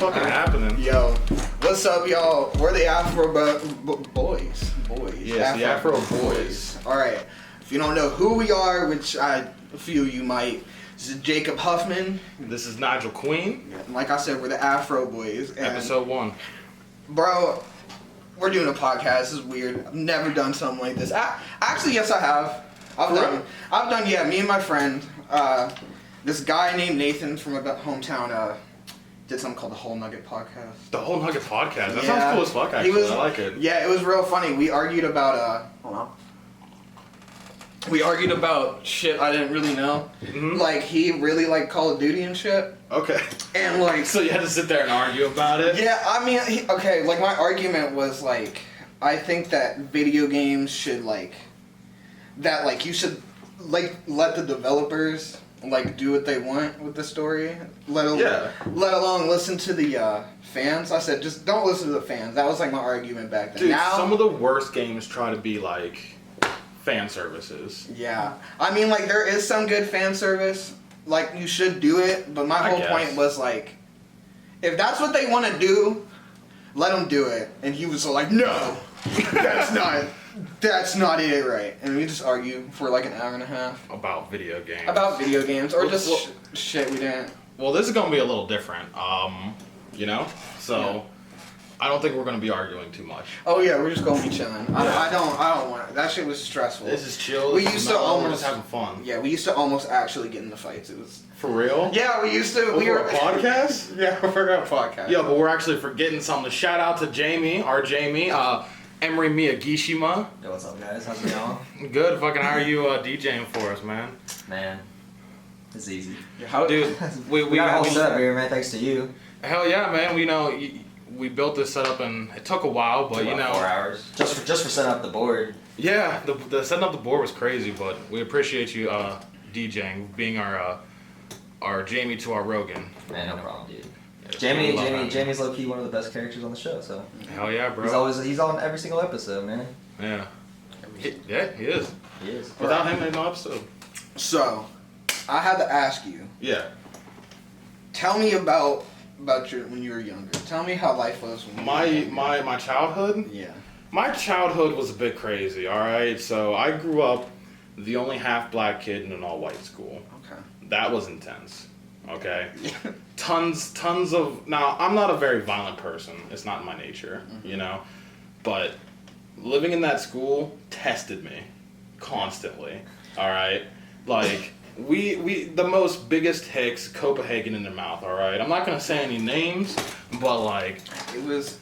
fucking happening? Yo, what's up, y'all? We're the Afro-Boyz. Yes, the Afro-Boyz. Alright, if you don't know who we are, which a few of you might, this is Jacob Huffman. This is Nigel Queen. Like I said, we're the Afro-Boyz. Episode 1. Bro, we're doing a podcast. This is weird. I've never done something like this. Actually, yes, I have. I've done, yeah, me and my friend, this guy named Nathan from about hometown, did something called the Whole Nugget Podcast. The Whole Nugget Podcast? That sounds cool as fuck, actually. I like it. Yeah, it was real funny. We argued about, hold on. We argued about shit I didn't really know. Mm-hmm. Like, he really liked Call of Duty and shit. Okay. And, like... So you had to sit there and argue about it? Yeah, I mean, like, my argument was, like, I think that video games should, like... That, like, you should, like, let the developers, like, do what they want with the story. Let alone listen to the, fans. I said, just don't listen to the fans. That was, like, my argument back then. Dude, now, some of the worst games try to be, like... fan services. Yeah. I mean, like, there is some good fan service. Like, you should do it, but my whole point was, like, if that's what they want to do, let them do it. And he was like, no, that's not it, right? And we just argue for, like, an hour and a half. About video games. Or just shit we didn't. Well, this is going to be a little different, you know? So... Yeah. I don't think we're going to be arguing too much. Oh yeah, we're just going to be chilling. I don't want it. That shit was stressful. This is chill. We used to almost having fun. Yeah, we used to almost actually get into fights. It was for real. Yeah, we used to. We were a podcast. Yeah, we're a podcast. Yeah, but we're actually forgetting something. Shout out to Jamie, Emery Miyagishima. Yo, what's up, guys? How's it going? Good. Fucking, how are you DJing for us, man? Man, it's easy. Dude, we got a whole setup here, man. Thanks to you. Hell yeah, man. We know. We built this setup and it took a while, but you know, 4 hours just for setting up the board. Yeah, the setting up the board was crazy, but we appreciate you DJing, being our Jamie to our Rogan. Man, no problem, dude. Yeah, Jamie's low key one of the best characters on the show. So hell yeah, bro. He's on every single episode, man. Yeah, he is. He is. Without him, there's no episode. So, I had to ask you. Yeah. Tell me about when you were younger. Tell me how life was when you were younger. My childhood? Yeah. My childhood was a bit crazy, alright? So I grew up the only half black kid in an all white school. Okay. That was intense. Okay? Tons of... Now, I'm not a very violent person. It's not in my nature, you know? But living in that school tested me constantly, alright? Like... We the most biggest hicks, Copenhagen in their mouth, alright? I'm not gonna say any names, but like... It was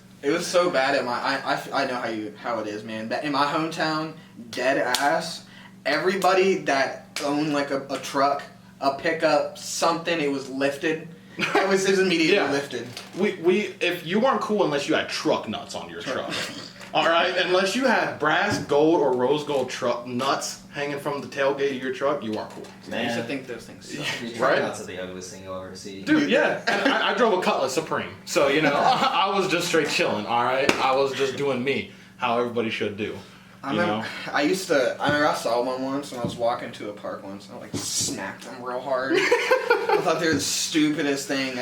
so bad at I know how it is, man. In my hometown, dead ass, everybody that owned like a truck, a pickup, something, it was lifted. It was immediately lifted. We if you weren't cool unless you had truck nuts on your truck. Alright? Unless you had brass, gold, or rose gold truck nuts hanging from the tailgate of your truck, you weren't cool. Man. I used to think those things suck. Right? Nuts are the ugliest thing you'll ever see. Dude, yeah. And I drove a Cutlass Supreme. So, you know, I was just straight chilling, alright? I was just doing me, how everybody should do. I remember I saw one once when I was walking to a park once, and I like smacked them real hard. I thought they were the stupidest thing.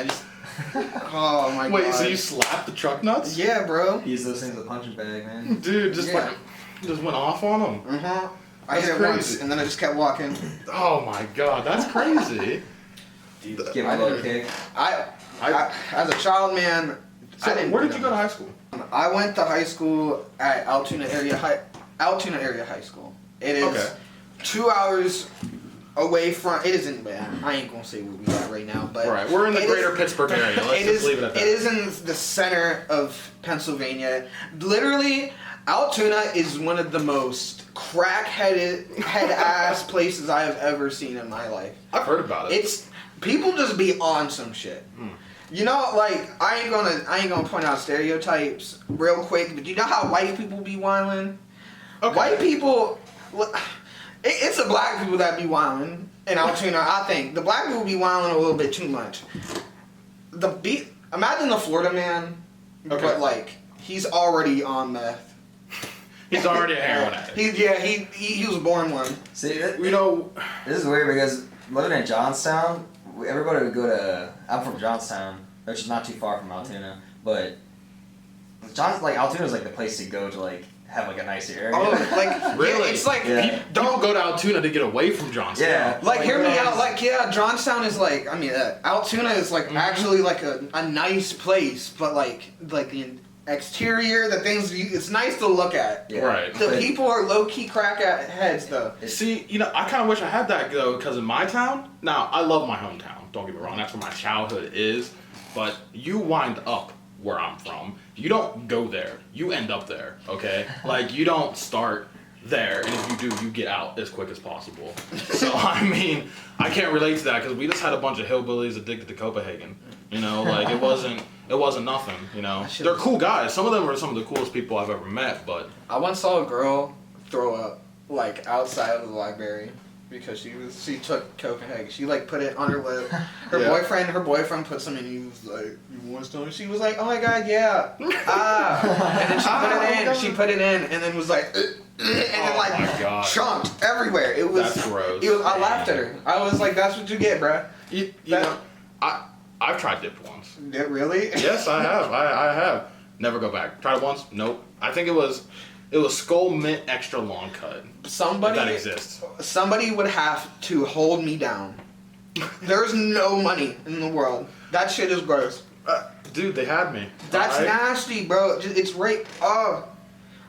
Oh my god. Wait, so you slapped the truck nuts? Yeah, bro. Use those things as a punching bag, man. Dude, just went off on them. Uh-huh. I hit it once, and then I just kept walking. Oh my god, that's crazy. Give him a little kick. I as a child, man, so where did you go to high school? I went to high school at Altoona Area High School. It is 2 hours away from. It isn't bad. I ain't gonna say where we are right now, but right, we're in the greater Pittsburgh area. Let's just leave it at that. It is in the center of Pennsylvania. Literally, Altoona is one of the most crack-head ass places I have ever seen in my life. I've heard about it. It's people just be on some shit. You know, like I ain't gonna point out stereotypes real quick, but you know how white people be wildin'? Okay. White people, it's the black people that be wildin' in Altoona. I think the black people be wildin' a little bit too much. Imagine the Florida man, but like he's already on meth. He's already a heroin addict. He was born one. See, this is weird because living in Johnstown, everybody would go to. I'm from Johnstown, which is not too far from Altoona, but Altoona's like the place to go to like have like a nicer area. Oh, like Really? Yeah, it's like People go to Altoona to get away from Johnstown. Yeah. Like hear me out. Like Johnstown is like Altoona is like actually like a nice place, but like the exterior, the things it's nice to look at. Yeah. Right. The people are low key crack at heads though. See, I kind of wish I had that though, because in my town, now I love my hometown. Don't get me wrong, that's where my childhood is. But you wind up where I'm from. You don't go there. You end up there. Okay. Like you don't start there, and if you do, you get out as quick as possible. So I mean, I can't relate to that because we just had a bunch of hillbillies addicted to Copenhagen. Like it wasn't nothing. They're cool guys. Some of them are some of the coolest people I've ever met. But I once saw a girl throw up like outside of the library because she took Copenhagen. She like put it on her lip. Her boyfriend put some in. He was like, "You want some?" She was like, "Oh my god, yeah." And then she put it in, and then was like, and then like chunked everywhere. It was. That's gross. I laughed at her. I was like, "That's what you get, bruh." You know, I've tried dipped once. Really? Yes, I have. I have. Never go back. Tried it once. Nope. I think it was Skull Mint Extra Long Cut. Somebody that exists. Somebody would have to hold me down. There's no money in the world. That shit is gross. Dude, they had me. That's nasty, bro. It's rape.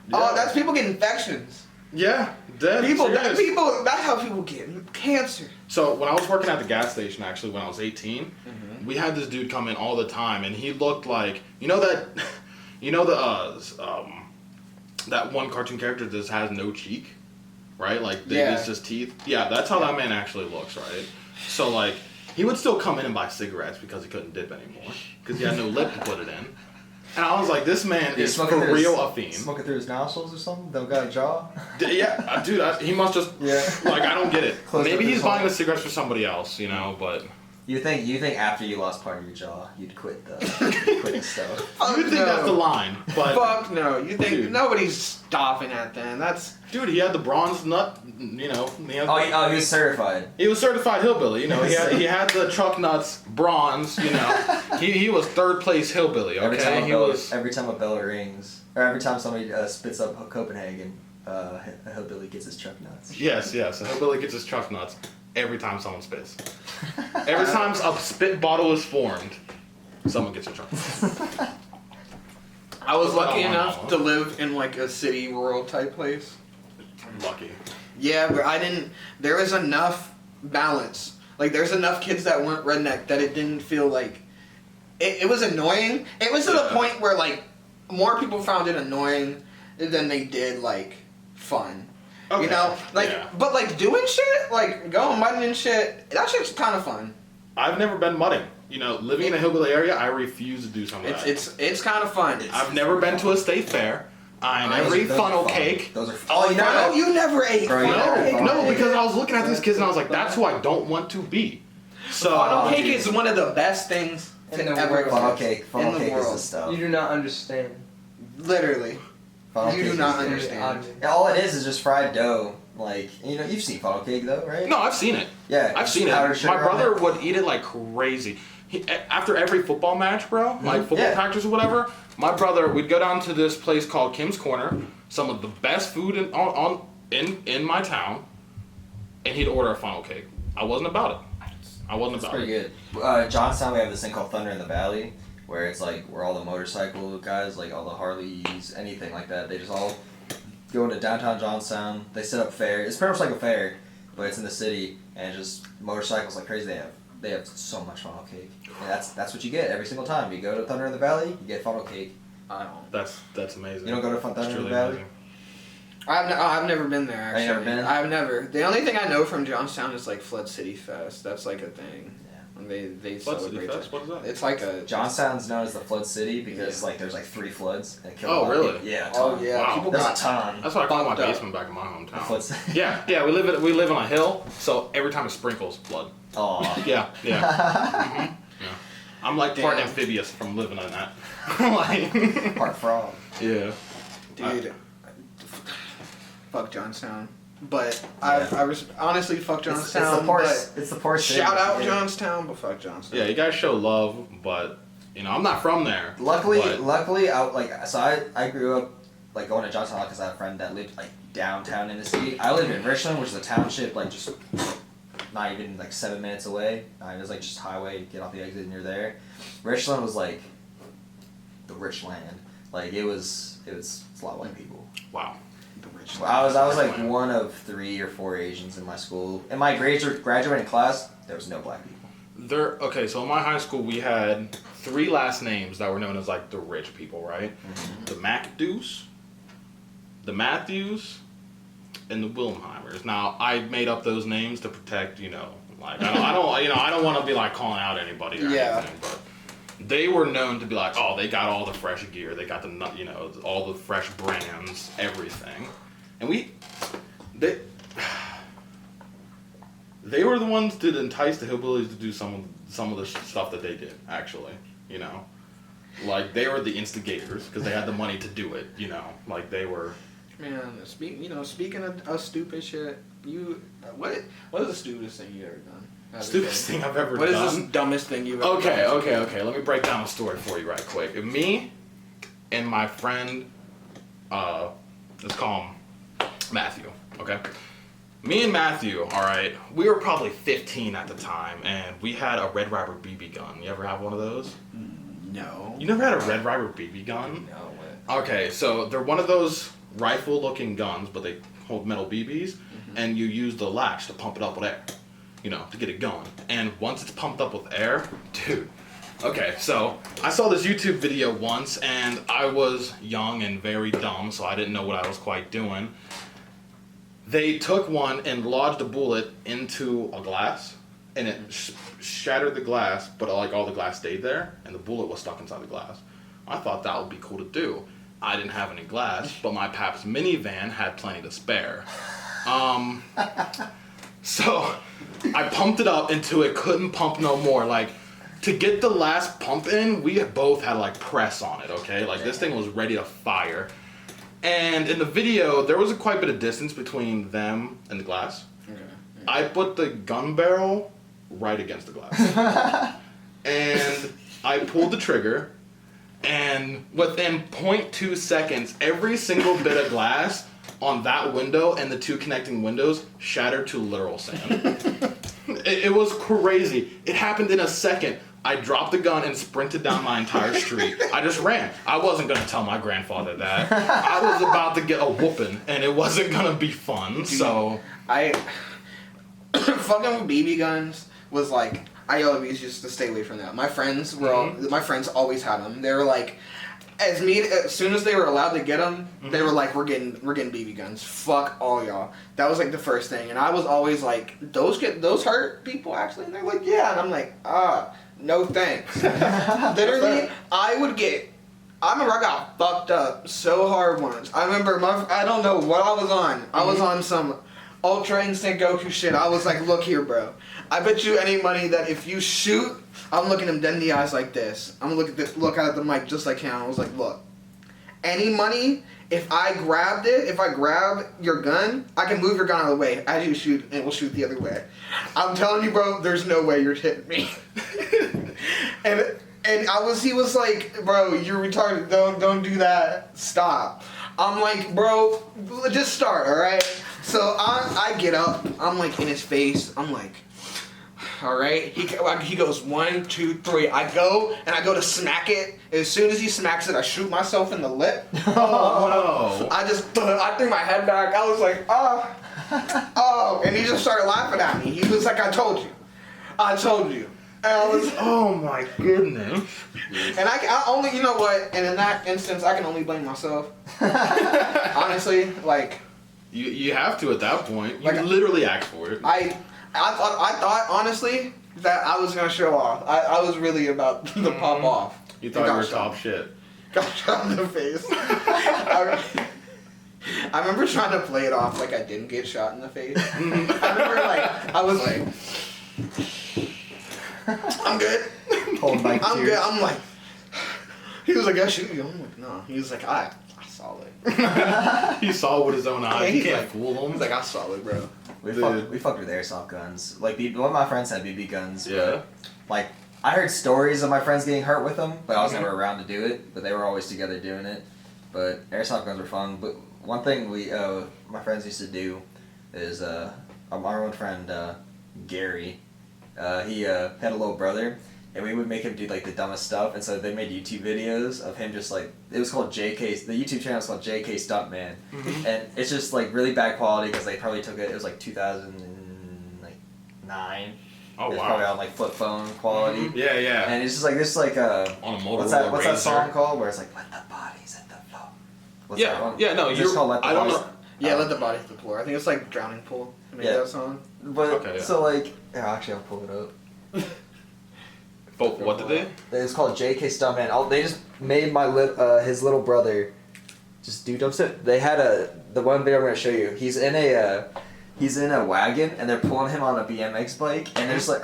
That's people get infections. Yeah, dead. That's how people get cancer. So when I was working at the gas station, actually, when I was 18, we had this dude come in all the time, and he looked like that one cartoon character that just has no cheek, right? Like it's just teeth. Yeah, that's how that man actually looks, right? So like he would still come in and buy cigarettes because he couldn't dip anymore because he had no lip to put it in. And I was like, this man is for real a fiend. Smoking through his nostrils or something? Don't got a jaw? Yeah, dude, he must just, like, I don't get it. Maybe he's buying the cigarettes for somebody else, but... You think after you lost part of your jaw, you'd quit the stuff? You think that's the line, but... Fuck no. You think nobody's stopping at then. That's... Dude, he had the bronze nut, he was certified. He was certified hillbilly, he had the truck nuts bronze, He was third place hillbilly, okay? Every time a bell rings, or every time somebody spits up Copenhagen, a hillbilly gets his truck nuts. Yes, a hillbilly gets his truck nuts every time someone spits. Every time a spit bottle is formed, someone gets a truck nut. I was lucky enough to live in like a city rural type place. Lucky. Yeah, but there was enough balance. Like there's enough kids that weren't redneck that it didn't feel like it was annoying. It was to the point where like more people found it annoying than they did like fun. Okay. But like doing shit, like going mudding and shit, that shit's kind of fun. I've never been mudding. Living in a hillbilly area, I refuse to do some of that. It's kind of fun. I've never been to a state fair. I never ate funnel cake. Those are you never ate funnel cake? No, because I was looking at these kids and I was like, that's who I don't want to be. So funnel cake is one of the best things in the world. Funnel cake is the stuff. You do not understand. Literally. You do not understand. All it is just fried dough. Like, you've seen funnel cake though, right? No, I've seen it. Yeah. I've seen it. My brother would eat it like crazy. After every football match, bro, like football practice or whatever, my brother, we'd go down to this place called Kim's Corner, some of the best food in my town, and he'd order a funnel cake. I wasn't about it. It's pretty good. Johnstown, we have this thing called Thunder in the Valley, where it's like where all the motorcycle guys, like all the Harleys, anything like that, they just all go into downtown Johnstown. They set up fair. It's pretty much like a fair, but it's in the city, and just motorcycles like crazy. They have so much funnel cake. And that's what you get every single time. You go to Thunder in the Valley, you get funnel cake. That's amazing. You don't go to Thunder in the Valley? Amazing. I've never been there, actually. Have you never been? I've never. The only thing I know from Johnstown is like Flood City Fest. That's like a thing. And they Flood celebrate City Fest? What is that? It's like a... Johnstown's known as the Flood City because like there's like 3 floods. And it killed a lot of really? people. Yeah. Oh yeah. Wow. People There's got a ton. That's what I call my Bumped up. basement back in my hometown. The Flood City. Yeah. We live on a hill, so every time it sprinkles, flood. Oh. Yeah. Yeah. I'm like part amphibious from living on that. Like, Part frog. Yeah. Dude. Fuck Johnstown. But I was honestly fuck Johnstown. It's the poor city. Shout out Johnstown, but fuck Johnstown. Yeah, you guys show love, but You know, I'm not from there. Luckily, but I grew up like going to Johnstown because I had a friend that lived like downtown in the city. I lived in Richland, which is a township, like just not even like 7 minutes away. It was like just highway, get off the exit and you're there. Richland was like the rich land. Like it's a lot of white people. wow. The rich. I was like one of 3 or 4 Asians in my school. In my graduating class, there was no black people. Okay, so in my high school we had 3 last names that were known as like the rich people, right? Mm-hmm. The MacDues, the Matthews, and the Wilhelmheimers. Now I made up those names to protect, you know, like I don't want to be like calling out anybody or anything, but they were known to be like, oh, they got all the fresh gear, they got the, you know, all the fresh brands, everything, and they were the ones to entice the hillbillies to do some of the stuff that they did, actually, you know, like they were the instigators because they had the money to do it, you know, like they were. Man, speaking of stupid shit, what is the stupidest thing you ever done? Stupidest thing I've ever What done? is this dumbest thing you've ever done? Okay. Let me break down a story for you right quick. Me and my friend, let's call him Matthew, okay? Me and Matthew, alright, we were probably 15 at the time, and we had a Red Ryder BB gun. You ever have one of those? No. You never had a Red Ryder BB gun? No way. Okay, so they're one of those rifle-looking guns, but they hold metal BBs, and you use the latch to pump it up with air, you know, to get it going. And once it's pumped up with air, dude. Okay, so I saw this YouTube video once, and I was young and very dumb, so I didn't know what I was quite doing. They took one and lodged a bullet into a glass, and it shattered the glass, but like all the glass stayed there, and the bullet was stuck inside the glass. I thought that would be cool to do. I didn't have any glass, but my pap's minivan had plenty to spare. So I pumped it up until it couldn't pump no more. Like, to get the last pump in, we both had like press on it, okay? Like this thing was ready to fire. And in the video, there was quite a bit of distance between them and the glass. Okay. I put the gun barrel right against the glass. And I pulled the trigger. And within 0.2 seconds, every single bit of glass on that window and the 2 connecting windows shattered to literal sand. It was crazy. It happened in a second. I dropped the gun and sprinted down my entire street. I just ran. I wasn't going to tell my grandfather that. I was about to get a whooping, and it wasn't going to be fun, so... Fucking with BB guns was like... I always used to stay away from that. My friends were my friends always had them. They were like, as soon as they were allowed to get them, they were like, we're getting BB guns. Fuck all y'all. That was like the first thing, and I was always like, those hurt people actually, and they're like, yeah, and I'm like, no thanks. Literally, I remember I got fucked up so hard once. I remember I don't know what I was on. I was on some Ultra Instinct Goku shit. I was like, look here, bro. I bet you any money that if you shoot, I'm looking him dead in the eyes like this. I'm gonna look out at the mic just like him. I was like, look, any money, if I grab your gun, I can move your gun out of the way as you shoot, and it will shoot the other way. I'm telling you, bro, there's no way you're hitting me. and he was like, bro, you're retarded. Don't do that. Stop. I'm like, bro, just start, all right? So I get up. I'm like in his face. I'm like, all right. He goes 1, 2, 3. I go to smack it. As soon as he smacks it, I shoot myself in the lip. Oh no! I threw my head back. I was like, oh, and he just started laughing at me. He was like, I told you. And I was, oh my goodness. And I only, you know what? And in that instance, I can only blame myself. Honestly, like. You have to at that point. You Like, literally asked for it. I thought honestly that I was gonna show off. I was really about to pop off. You thought you were top shit. Got shot in the face. I remember trying to play it off like I didn't get shot in the face. I remember I was like, I'm good. Holding back I'm tears. good. I'm like, he was like, I shoot you. I'm like, no. He was like, I saw it. He saw it with his own eyes. Yeah, You can't fool him. He's like, I saw it, bro. We fucked with airsoft guns. Like, one of my friends had BB guns. Yeah. But, like, I heard stories of my friends getting hurt with them, but I was never around to do it. But they were always together doing it. But airsoft guns were fun. But one thing my friends used to do is our one friend Gary, he had a little brother, and we would make him do like the dumbest stuff. And so they made YouTube videos of him just like, it was called JK. The YouTube channel was called JK Stuntman, and it's just like really bad quality because they probably took it. It was like 2009. Oh, it's wow. probably on like flip phone quality. Yeah, yeah. And it's just like this like on a Motorola what's that song Razr. called where it's like let the bodies hit the floor. What's that one? Yeah, no, It's just called Let the I don't Bodies. know. Yeah, let the body hit the floor. I think it's like Drowning Pool. Who made that song? But Okay, yeah. so like actually I'll pull it up. But what did they? It's called JK Stuntman. They just made his little brother just do dumb stuff. They had the one video I'm gonna show you. He's in a wagon and they're pulling him on a BMX bike and there's like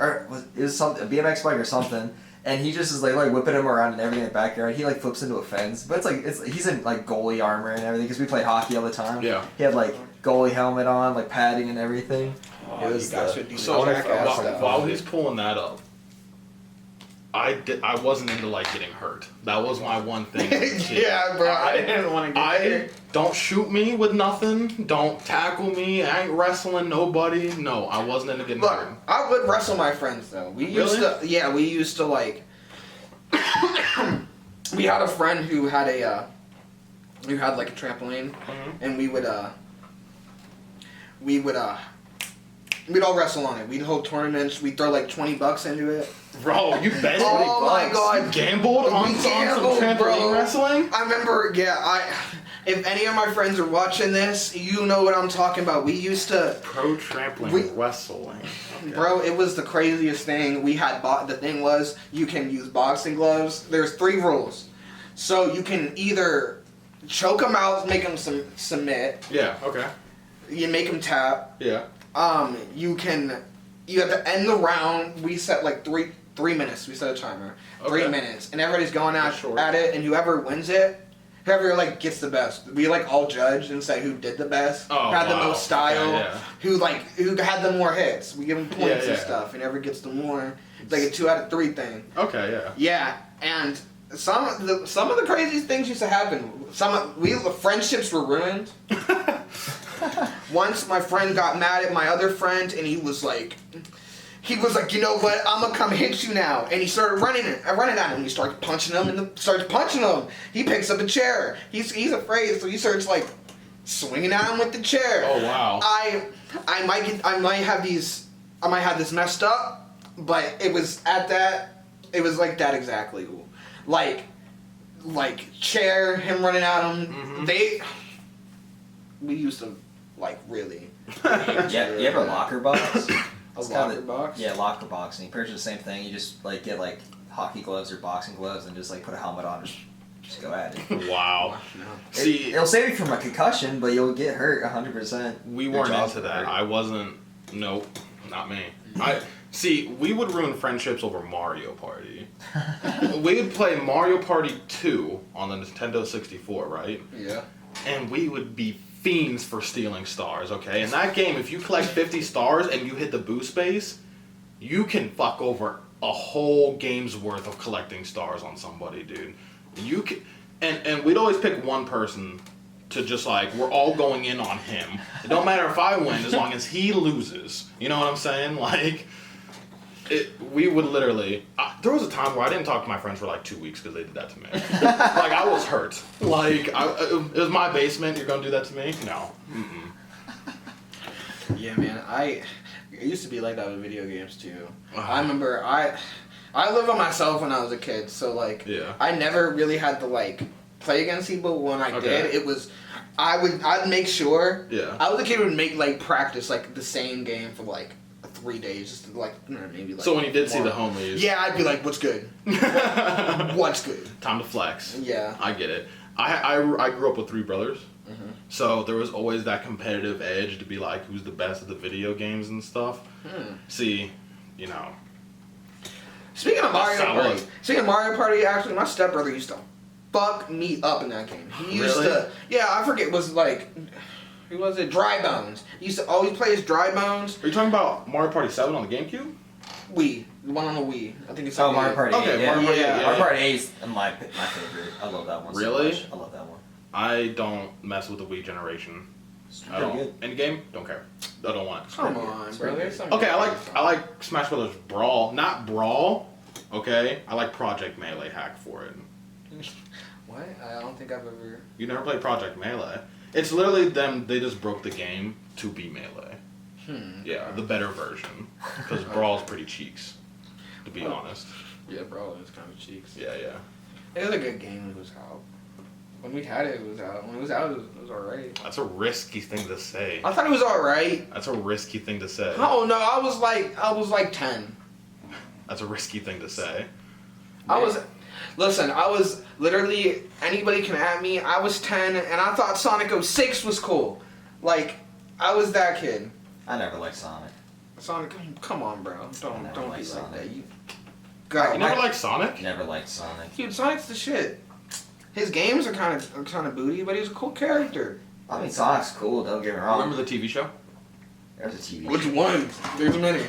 it was something a BMX bike or something and he just is like whipping him around and everything in the backyard. He like flips into a fence, but he's in like goalie armor and everything because we played hockey all the time. Yeah. He had like goalie helmet on, like padding and everything. Oh, It was you guys should do So jackass stuff. while he's pulling that up, I wasn't into like getting hurt. That was my one thing. Yeah, bro. I didn't want to get there. Don't shoot me with nothing. Don't tackle me. I ain't wrestling nobody. No, I wasn't into getting Look, hurt. I would wrestle my friends though. We used to like. We had a friend who had like a trampoline, and we'd all wrestle on it. We'd hold tournaments. We'd throw like $20 into it. Bro, you bet. Oh my God. You gambled on some trampoline bro. wrestling? I remember, if any of my friends are watching this, you know what I'm talking about. We used to... Pro trampoline wrestling. Okay. Bro, it was the craziest thing. We had... The thing was, you can use boxing gloves. There's 3 rules. So you can either choke them out, make them submit. Yeah, okay. You make them tap. Yeah. You have to end the round. We set like 3 minutes. We set a timer. 3 minutes. And everybody's going at it, and whoever wins it, whoever like gets the best. We like all judge and say who did the best, who had the most style, who had the more hits. We give them points and stuff, and whoever gets the more. It's like a 2 out of 3 thing. Okay, yeah. Yeah, and some of the craziest things used to happen. The friendships were ruined. Once my friend got mad at my other friend, and he was like, you know what? I'm gonna come hit you now. And he started running at him. He starts punching him, He picks up a chair. He's afraid, so he starts like swinging at him with the chair. Oh wow. I might have this messed up, but it was like that exactly. Like chair, him running at him. Mm-hmm. We used to like really. Yeah, you have a locker box. Locker box? Yeah, locker box, and you purchase the same thing. You just like get like hockey gloves or boxing gloves, and just like put a helmet on, and just go at it. Wow. No. See, it'll save you from a concussion, but you'll get hurt 100%. We weren't into that. I wasn't. Nope, not me. We would ruin friendships over Mario Party. We would play Mario Party 2 on the Nintendo 64, right? Yeah. And we would be fiends for stealing stars, okay? In that game, if you collect 50 stars and you hit the boost space, you can fuck over a whole game's worth of collecting stars on somebody, dude. You can, and we'd always pick one person to just like, we're all going in on him. It don't matter if I win as long as he loses. You know what I'm saying? Like, we would literally... there was a time where I didn't talk to my friends for like 2 weeks because they did that to me. Like, I was hurt. Like, it was my basement. You're going to do that to me? No. Mm-mm. Yeah, man. It used to be like that with video games, too. I remember I lived by myself when I was a kid, so, like, I never really had to, like, play against people. When I did, it was... I'd make sure... Yeah. I was a kid who would make, like, practice, like, the same game for, like, 3 days, just to, like, maybe, like... So when you did see the homies... Yeah, I'd be like, what's good? What's good? Time to flex. Yeah. I get it. I grew up with 3 brothers. Mm-hmm. So there was always that competitive edge to be like, who's the best at the video games and stuff. See, you know... Speaking of Mario Party, actually, my stepbrother used to fuck me up in that game. He used to... Yeah, I forget, it was like... Who was it? Dry Bones. He used to always play his Dry Bones. Are you talking about Mario Party 7 on the GameCube? The one on the Wii. I think it's Oh, Mario Party 8. Okay, Yeah. Mario Party 8, yeah. Mario Party 8 is my favorite. I love that one Really? so much. I love that one. I don't mess with the Wii generation. It's I pretty don't. good. End game, don't care. I don't want it. Come on, bro. There's some Okay, good I like Smash Brothers Brawl, not Brawl. Okay, I like Project Melee hack for it. What? I don't think I've ever. You never played Project Melee? It's literally them. They just broke the game to be Melee. Yeah, the better version. Because Brawl's pretty cheeks, to be honest. Yeah, bro, it's kind of cheeks. Yeah, yeah. It was a good game when it was out. When we had it, it was out. When it was out, it was alright. That's a risky thing to say. I thought it was alright. That's a risky thing to say. Oh no, I was like 10. That's a risky thing to say. I was literally, anybody can at me. I was 10 and I thought Sonic 06 was cool. Like, I was that kid. I never liked Sonic. Sonic, come on, bro. Don't never be liked like Sonic. that. Go. You never liked Sonic? Never liked Sonic. Dude, Sonic's the shit. His games are kind of booty, but he's a cool character. I mean, Sonic's cool. Don't get me wrong. Remember the TV show? There's a TV. Which show. one? There's many.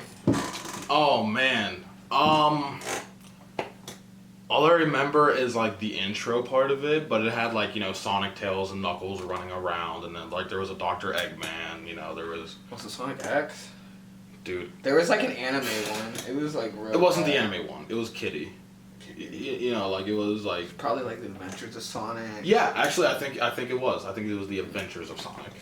Oh man. All I remember is like the intro part of it, but it had like, you know, Sonic, Tails, and Knuckles running around, and then like there was a Dr. Eggman, you know, there was What's the Sonic X? dude. There was like an anime one. It was like real. It wasn't the bad. anime one. It was Kitty. You know, like it was like Probably like the Adventures of Sonic. yeah. Actually, I think it was. I think it was the Adventures of Sonic,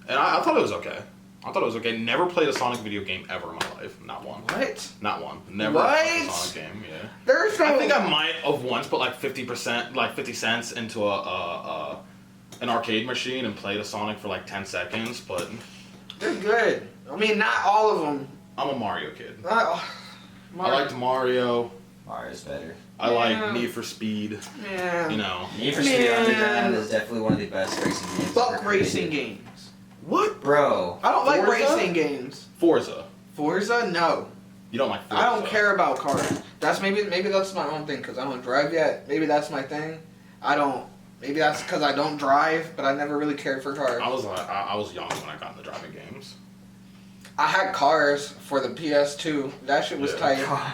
and I thought it was okay. I thought it was okay. Never played a Sonic video game ever in my life. Not one. What? Not one. Never What? played a Sonic game. Yeah. There's no. I think I might have once put like 50%, like 50 cents into an arcade machine and played a Sonic for like 10 seconds, but They're good. I mean, not all of them. I'm a Mario kid. I I liked Mario. Mario's better. I like Yeah. Need for Speed. Man. You know. Need for Speed Man. Underground is definitely one of the best racing games. Fuck ever racing created. games. What? Bro. I don't like Forza? racing games. Forza. Forza? No. You don't like Forza. I don't care about cars. That's maybe that's my own thing because I don't drive yet. Maybe that's my thing. I don't. Maybe that's because I don't drive, but I never really cared for cars. I was young when I got into driving games. I had cars for the PS2. That shit was Yeah. tight.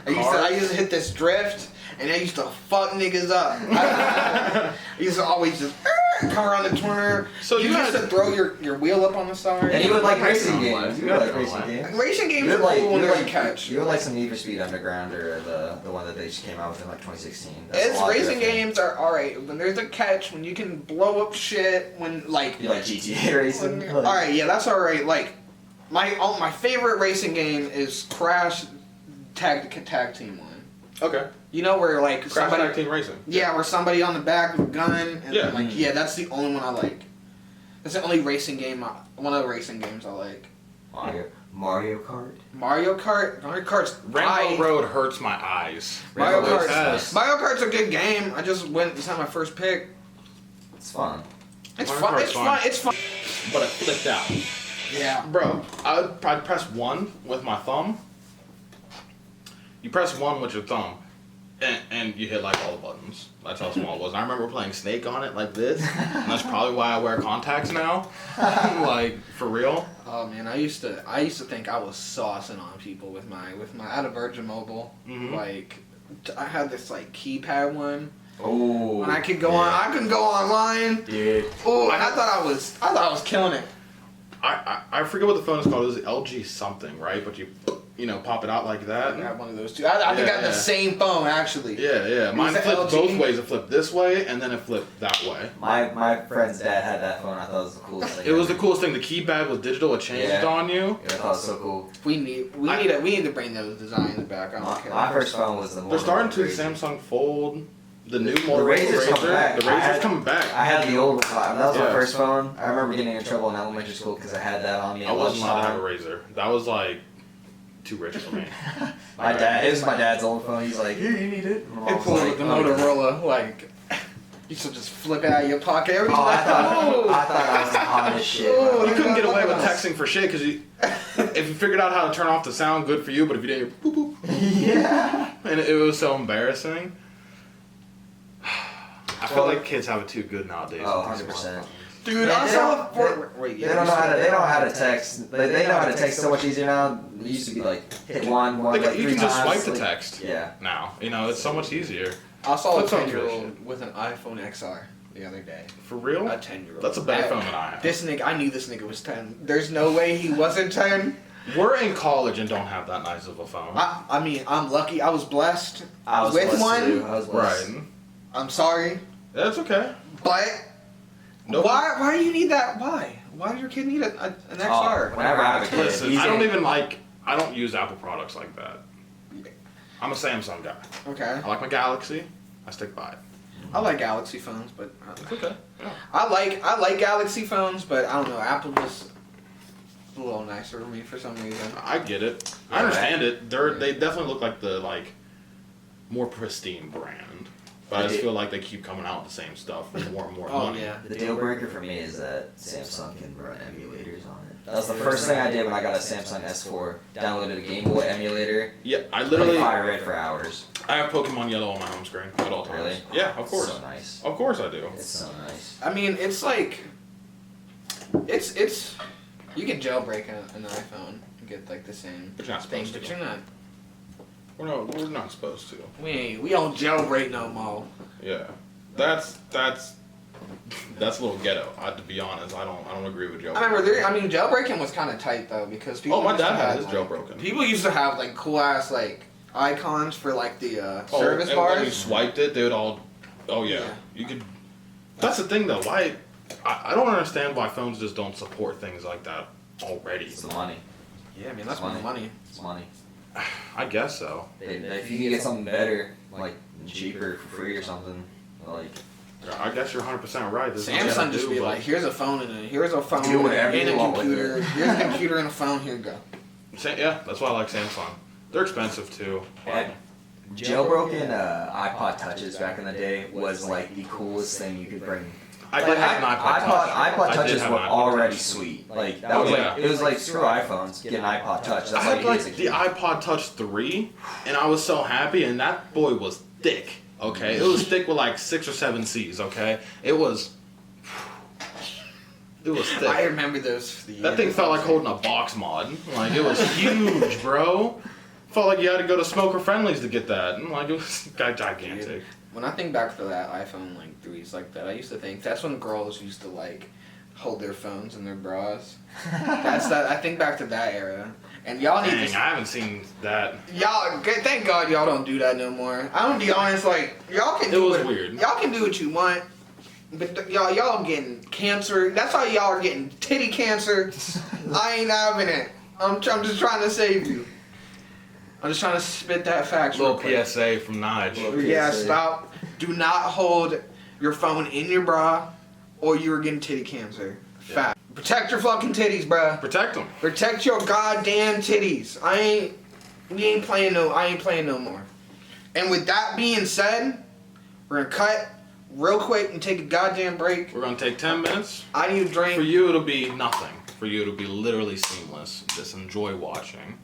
I used to hit this drift, and I used to fuck niggas up. I used to always just come around the corner. So you you used guys- to throw your wheel up on the side. And you would like racing don't games. like- You you would guys like don't racing like- games. Racing games You are would like, cool when you they're would in like, catch. you would like some Need for Speed Underground or the one that they just came out with in like 2016. That's a It's lot racing different. games are alright when there's a catch, when you can blow up shit, when like. You like GTA racing? All right, yeah, that's all right. Like, my favorite racing game is Crash Tag Team one. Okay. You know where like Crash somebody, Tag Team Racing. yeah, where somebody on the back with a gun, and Yeah. like yeah, that's the only one I like. That's the only racing game. One of the racing games I like. Mario Kart. Mario Kart's Rainbow Road hurts my eyes. Mario Rainbow Kart. Road's nice. Mario Kart's a good game. I just went. It's not my first pick. It's fun. It's Mario fun. Kart's It's fun. fun. It's fun. But it flipped out. Yeah. Bro, I'd press 1 with my thumb. You press 1 with your thumb, and you hit like all the buttons. That's how small it was. And I remember playing Snake on it like this, and that's probably why I wear contacts now. Like, for real. Oh man, I used to think I was saucing on people with my I had a Virgin Mobile. Mhm. Like, I had this like keypad one, Oh. and I could go on. I could go online. Yeah. Oh, and I thought I was killing it. I forget what the phone is called. It was LG something, right? But you know, pop it out like that. I have one of those too. I think I had the same phone actually. Yeah, yeah. Mine Was it flipped LG? both ways. It flipped this way, and then it flipped that way. My friend's dad had that phone. I thought it was the coolest thing. It was the ever. coolest thing. The keypad was digital. It changed Yeah. on you. Yeah, I thought it was so cool. We need to bring those designs back. I don't care. My first phone was the one. They're starting to crazy. Samsung Fold. The new The Motorola Razor's Razor. coming back. The I Razor's had- coming back. I had the old one. That was my Yeah. first phone. I remember getting in trouble in elementary school because I had that on me. I at wasn't allowed to have a lunchtime. Razor. That was like too rich for me. My dad, it was my dad's old phone. He's like, here, you need it. And my mom It was pulled like, the "Oh, yeah." Motorola like. You should just flip it out of your pocket. Every Oh, I time. thought I was the hottest shit. Oh, You couldn't get away with texting for shit because if you figured out how to turn off the sound, good for you. But if you didn't, you're boop boop. Yeah. And it was so embarrassing. I feel like kids have it too good nowadays. Oh, with these 100%. smartphones. Dude, Man, I they saw. They don't know how to. They know how to text. They know how to text so much easier now. It used to be like hit one, Like, like you 3 can just times. swipe the text. Yeah. Now, it's so much easier. I saw a Flip phone 10-year-old with an iPhone XR the other day. For real? A 10-year-old. That's a better phone than I have. This nigga, I knew this nigga was 10. There's no way he wasn't 10. We're in college and don't have that nice of a phone. I mean, I'm lucky. I was blessed I was with blessed one. too. I was blessed. Right. I'm sorry, That's okay. but Nope. why do you need that? Why does your kid need an XR? Whenever I have a kid, Listen, he's I don't in- even I don't use Apple products like that. I'm a Samsung guy. Okay. I like my Galaxy. I stick by it. I like Galaxy phones, but It's okay. Yeah. I like Galaxy phones, but I don't know. Apple just a little nicer to me for some reason. I get it. I Yeah, understand it. They definitely look like the more pristine brand. But I just feel like they keep coming out with the same stuff for more and more Oh money. yeah. The deal breaker for me is that Samsung can run emulators on it. That was the first thing I did when I got a Samsung S4. Downloaded a Game Boy emulator. Yeah, I Played literally Fire Red for hours. I have Pokemon Yellow on my home screen at all times. Really? Yeah, of course. So nice. Of course I do. It's so nice. I mean, it's like it's you can jailbreak an iPhone and get like the same But you're not thing, supposed but to. you're not. We're not supposed to. We don't jailbreak no more. Yeah. That's a little ghetto. To be honest, I don't agree with Joe. I remember jailbreaking was kind of tight though because people. Oh, my used to dad had have, his like, jailbroken. People used to have like cool ass like icons for like the service and when you bars. swiped it, they would all. Oh yeah, Yeah. you could. That's the thing though. Why? I don't understand why phones just don't support things like that already. It's the money. Yeah, I mean that's Money. money. It's money. I guess so. If you can get something better, like cheaper for free or something, like I guess you're 100% right. There's nothing Samsung to just do, be but- like, here's a phone here's a phone Do whatever and you a want with computer. it. Here's a computer and a phone. Here you go. Yeah, that's why I like Samsung. They're expensive too. and jailbroken iPod touches back in the day was like the coolest thing you could bring. I Like, did have an iPod Touch. iPod I did touches have were an iPod already Touch. sweet. Like that Oh, was yeah. like it was like screw iPhones, get an iPod Touch. That's I all had you need like as a the kid. iPod Touch 3, and I was so happy, and that boy was thick. Okay, it was thick with like 6 or 7 C's. Okay, it was thick. I remember those. For the That thing felt like holding a box mod. Like it was huge, bro. Felt like you had to go to Smoker Friendlies to get that. And like it was gigantic. When I think back to that iPhone 3s like that, I used to think that's when girls used to like hold their phones in their bras. That's that. I think back to that era, and y'all need Dang, to. I haven't seen that. Y'all, thank God y'all don't do that no more. I'm gonna be honest, like y'all can. It do was what, weird. Y'all can do what you want, but y'all getting cancer. That's how y'all are getting titty cancer. I ain't having it. I'm just trying to save you. I'm just trying to spit that fact. Little real quick. PSA from Nige. Yeah, PSA. stop. Do not hold your phone in your bra, or you are getting titty cancer. Fact. Protect your fucking titties, bruh. Protect them. Protect your goddamn titties. I ain't playing no more. And with that being said, we're gonna cut real quick and take a goddamn break. We're gonna take 10 minutes. I need a drink. For you, it'll be nothing. For you, it'll be literally seamless. Just enjoy watching.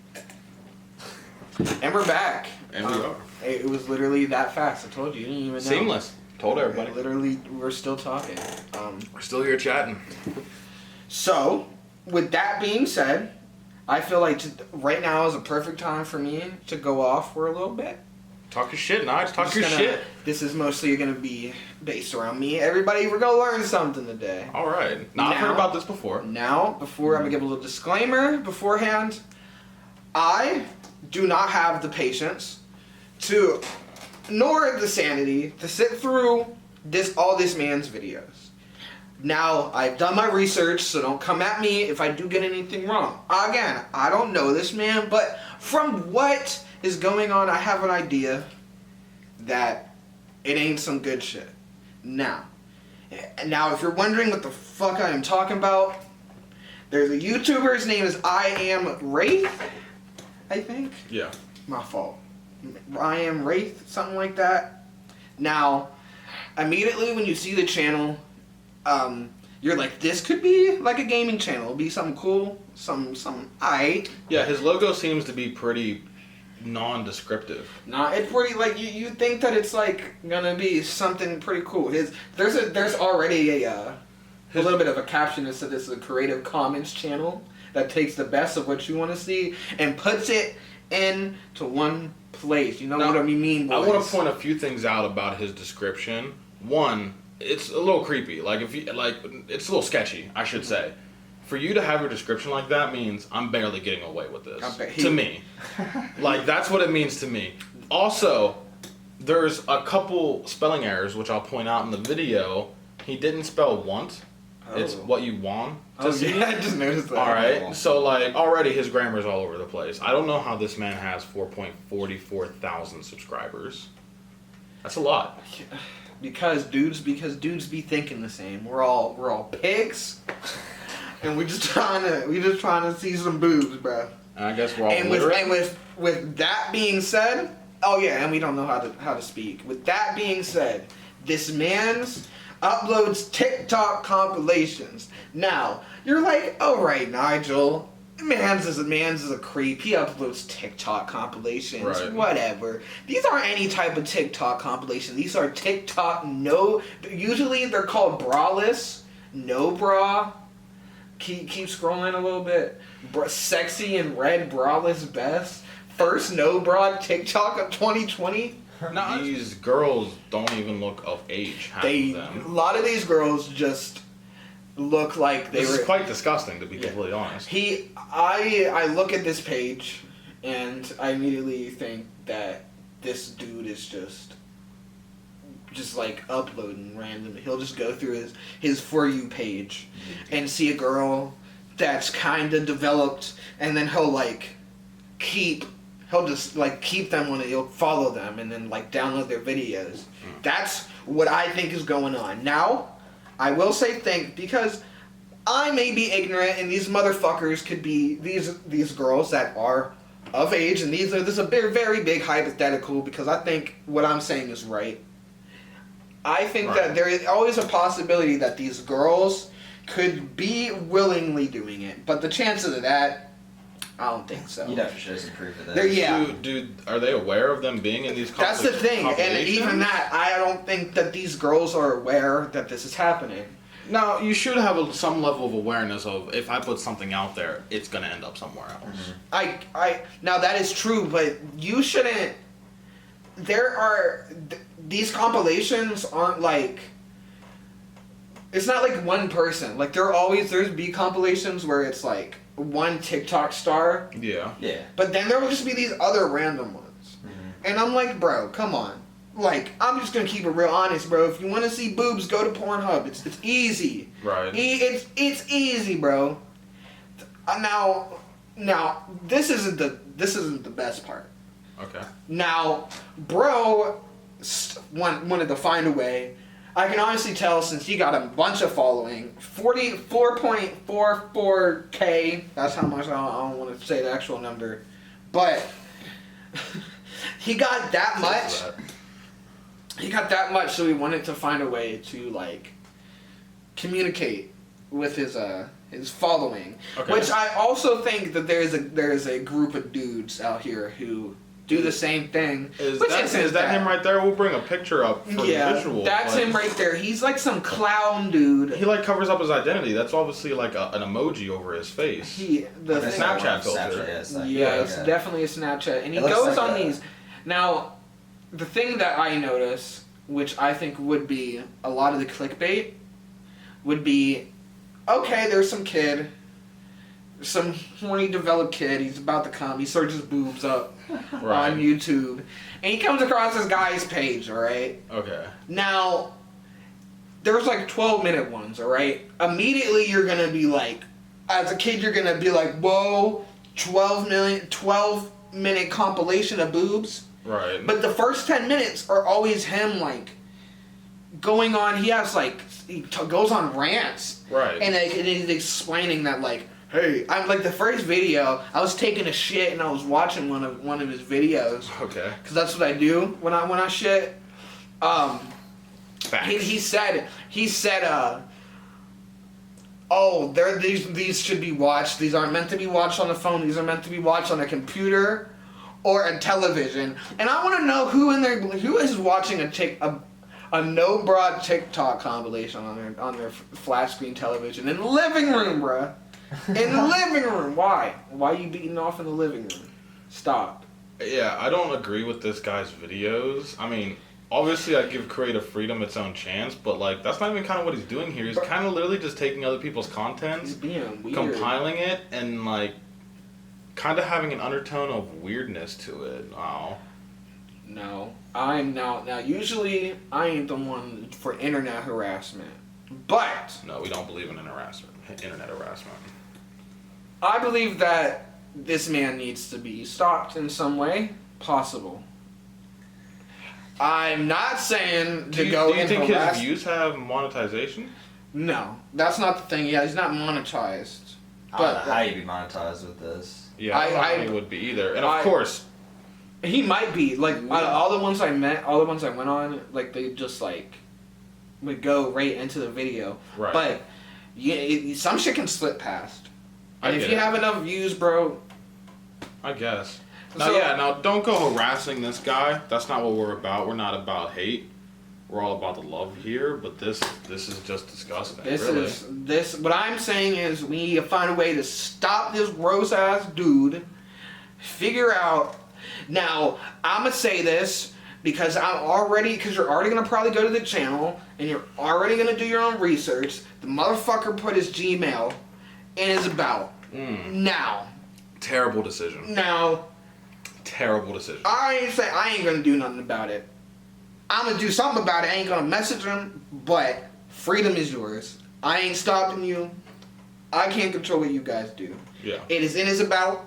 And we're back. And we are. It was literally that fast. I told you. You didn't even know. Seamless. Told everybody. Literally, we're still talking. We're still here chatting. So, with that being said, I feel like right now is a perfect time for me to go off for a little bit. Talk your shit, Nige. Talk Just your gonna- shit. This is mostly going to be based around me. Everybody, we're going to learn something today. All right. Now, I've heard about this before. Now, before I'm going to give a little disclaimer beforehand, I do not have the patience to, nor the sanity, to sit through all this man's videos. Now, I've done my research, so don't come at me if I do get anything wrong. Again, I don't know this man, but from what is going on, I have an idea that it ain't some good shit. Now, if you're wondering what the fuck I am talking about, there's a YouTuber, his name is I Am Wraith, I think. Yeah. My fault. I Am Wraith, something like that. Now, immediately when you see the channel, you're like, this could be like a gaming channel. It'll be something cool, some aight. Yeah, his logo seems to be pretty non-descriptive. Nah, it's pretty like you think that it's like gonna be something pretty cool. There's already a a little bit of a caption that said this is a Creative Commons channel that takes the best of what you want to see and puts it into one place. You know what I mean, boys? I want to point a few things out about his description. One, it's a little creepy. Like it's a little sketchy, I should say. For you to have your description like that means I'm barely getting away with this. To me. Like, that's what it means to me. Also, there's a couple spelling errors, which I'll point out in the video. He didn't spell want. Oh. It's what you want to see. Yeah, I just noticed that. Alright, so, like, already his grammar's all over the place. I don't know how this man has 4.44 thousand subscribers. That's a lot. Because dudes be thinking the same. We're all pigs. And we just trying to see some boobs, bro. And I guess we're all with that being said, oh yeah, and we don't know how to speak. With that being said, this man's uploads TikTok compilations. Now, you're like, all right, Nigel, man's is a creep. He uploads TikTok compilations. Right. Whatever. These aren't any type of TikTok compilation. These are TikTok usually they're called braless, no bra. Keep scrolling a little bit. Sexy and red braless best. First no bra TikTok of 2020. No, these girls don't even look of age. A lot of these girls just look like this is quite disgusting, to be completely honest. I look at this page and I immediately think that this dude is just like uploading randomly. He'll just go through his For You page and see a girl that's kind of developed, and then he'll just keep them when he'll follow them and then like download their videos. That's what I think is going on. Now, I will say because I may be ignorant and these motherfuckers could be these girls that are of age, and this is a very, very big hypothetical because I think what I'm saying is right. I think that there is always a possibility that these girls could be willingly doing it, but the chances of that, I don't think so. You'd have to show some proof of that. Yeah. Dude, are they aware of them being in these That's the thing, and even that, I don't think that these girls are aware that this is happening. Now, you should have some level of awareness of, if I put something out there, it's going to end up somewhere else. Mm-hmm. Now that is true, but you shouldn't, these compilations aren't like, it's not like one person. Like there's be compilations where it's like one TikTok star. Yeah. Yeah. But then there will just be these other random ones. Mm-hmm. And I'm like, bro, come on. Like, I'm just gonna keep it real honest, bro. If you want to see boobs, go to Pornhub. It's easy. Right. It's easy, bro. Now, this isn't the best part. Okay. Now, bro, wanted to find a way. I can honestly tell since he got a bunch of following, 44.44K. That's how much. I don't want to say the actual number, but he got that much. He got that much, so he wanted to find a way to like communicate with his following. Okay. Which I also think that there is a group of dudes out here who do the same thing. Is that him right there? We'll bring a picture up for the visual. That's him right there. He's like some clown dude. He like covers up his identity. That's obviously like an emoji over his face. The Snapchat filter. It's definitely a Snapchat. And he goes on these. Now, the thing that I notice, which I think would be a lot of the clickbait, would be, okay, there's some kid, some horny developed kid, he's about to come, he searches boobs up on YouTube, and he comes across this guy's page, alright? Okay. Now, there's like 12-minute ones, alright? Immediately you're gonna be like, as a kid you're gonna be like, whoa, 12-minute compilation of boobs? Right. But the first 10 minutes are always him like going on. He has like goes on rants. Right. And he's explaining that like, hey, I'm like the first video. I was taking a shit and I was watching one of his videos. Okay. Because that's what I do when I shit. Facts. He said. Oh, these should be watched. These aren't meant to be watched on the phone. These are meant to be watched on a computer or a television. And I want to know who is watching a no bra TikTok compilation on their flat screen television in the living room, bruh. In the living room. Why? Why are you beating off in the living room? Stop. Yeah, I don't agree with this guy's videos. I mean, obviously I give creative freedom its own chance, but like that's not even kind of what he's doing here. He's kind of literally just taking other people's content, He's being weird. compiling it, and like kind of having an undertone of weirdness to it. Oh. No, I'm now. Usually I ain't the one for internet harassment, but No, we don't believe in internet harassment. I believe that this man needs to be stopped in some way possible. I'm not saying to go do you and think harass. his views have monetization? No, that's not the thing. Yeah, he's not monetized. I don't know But how you'd be monetized with this. Yeah, I don't think he would be either. And of course, he might be like all the ones I went on, like they just like would go right into the video. right. But some shit can slip past. And if get you it. have enough views, bro. I guess. So- Now don't go harassing this guy. That's not what we're about. We're not about hate. We're all about the love here, but this is just disgusting. This what I'm saying is we need to find a way to stop this gross ass dude. Figure out. Now, I'm gonna say this because you're already gonna probably go to the channel and you're already gonna do your own research. The motherfucker put his Gmail in his about. Now. Terrible decision. Now. Terrible decision. I ain't gonna do nothing about it. I'm gonna do something about it. I ain't gonna message him, but freedom is yours. I ain't stopping you. I can't control what you guys do. Yeah. It is in his about.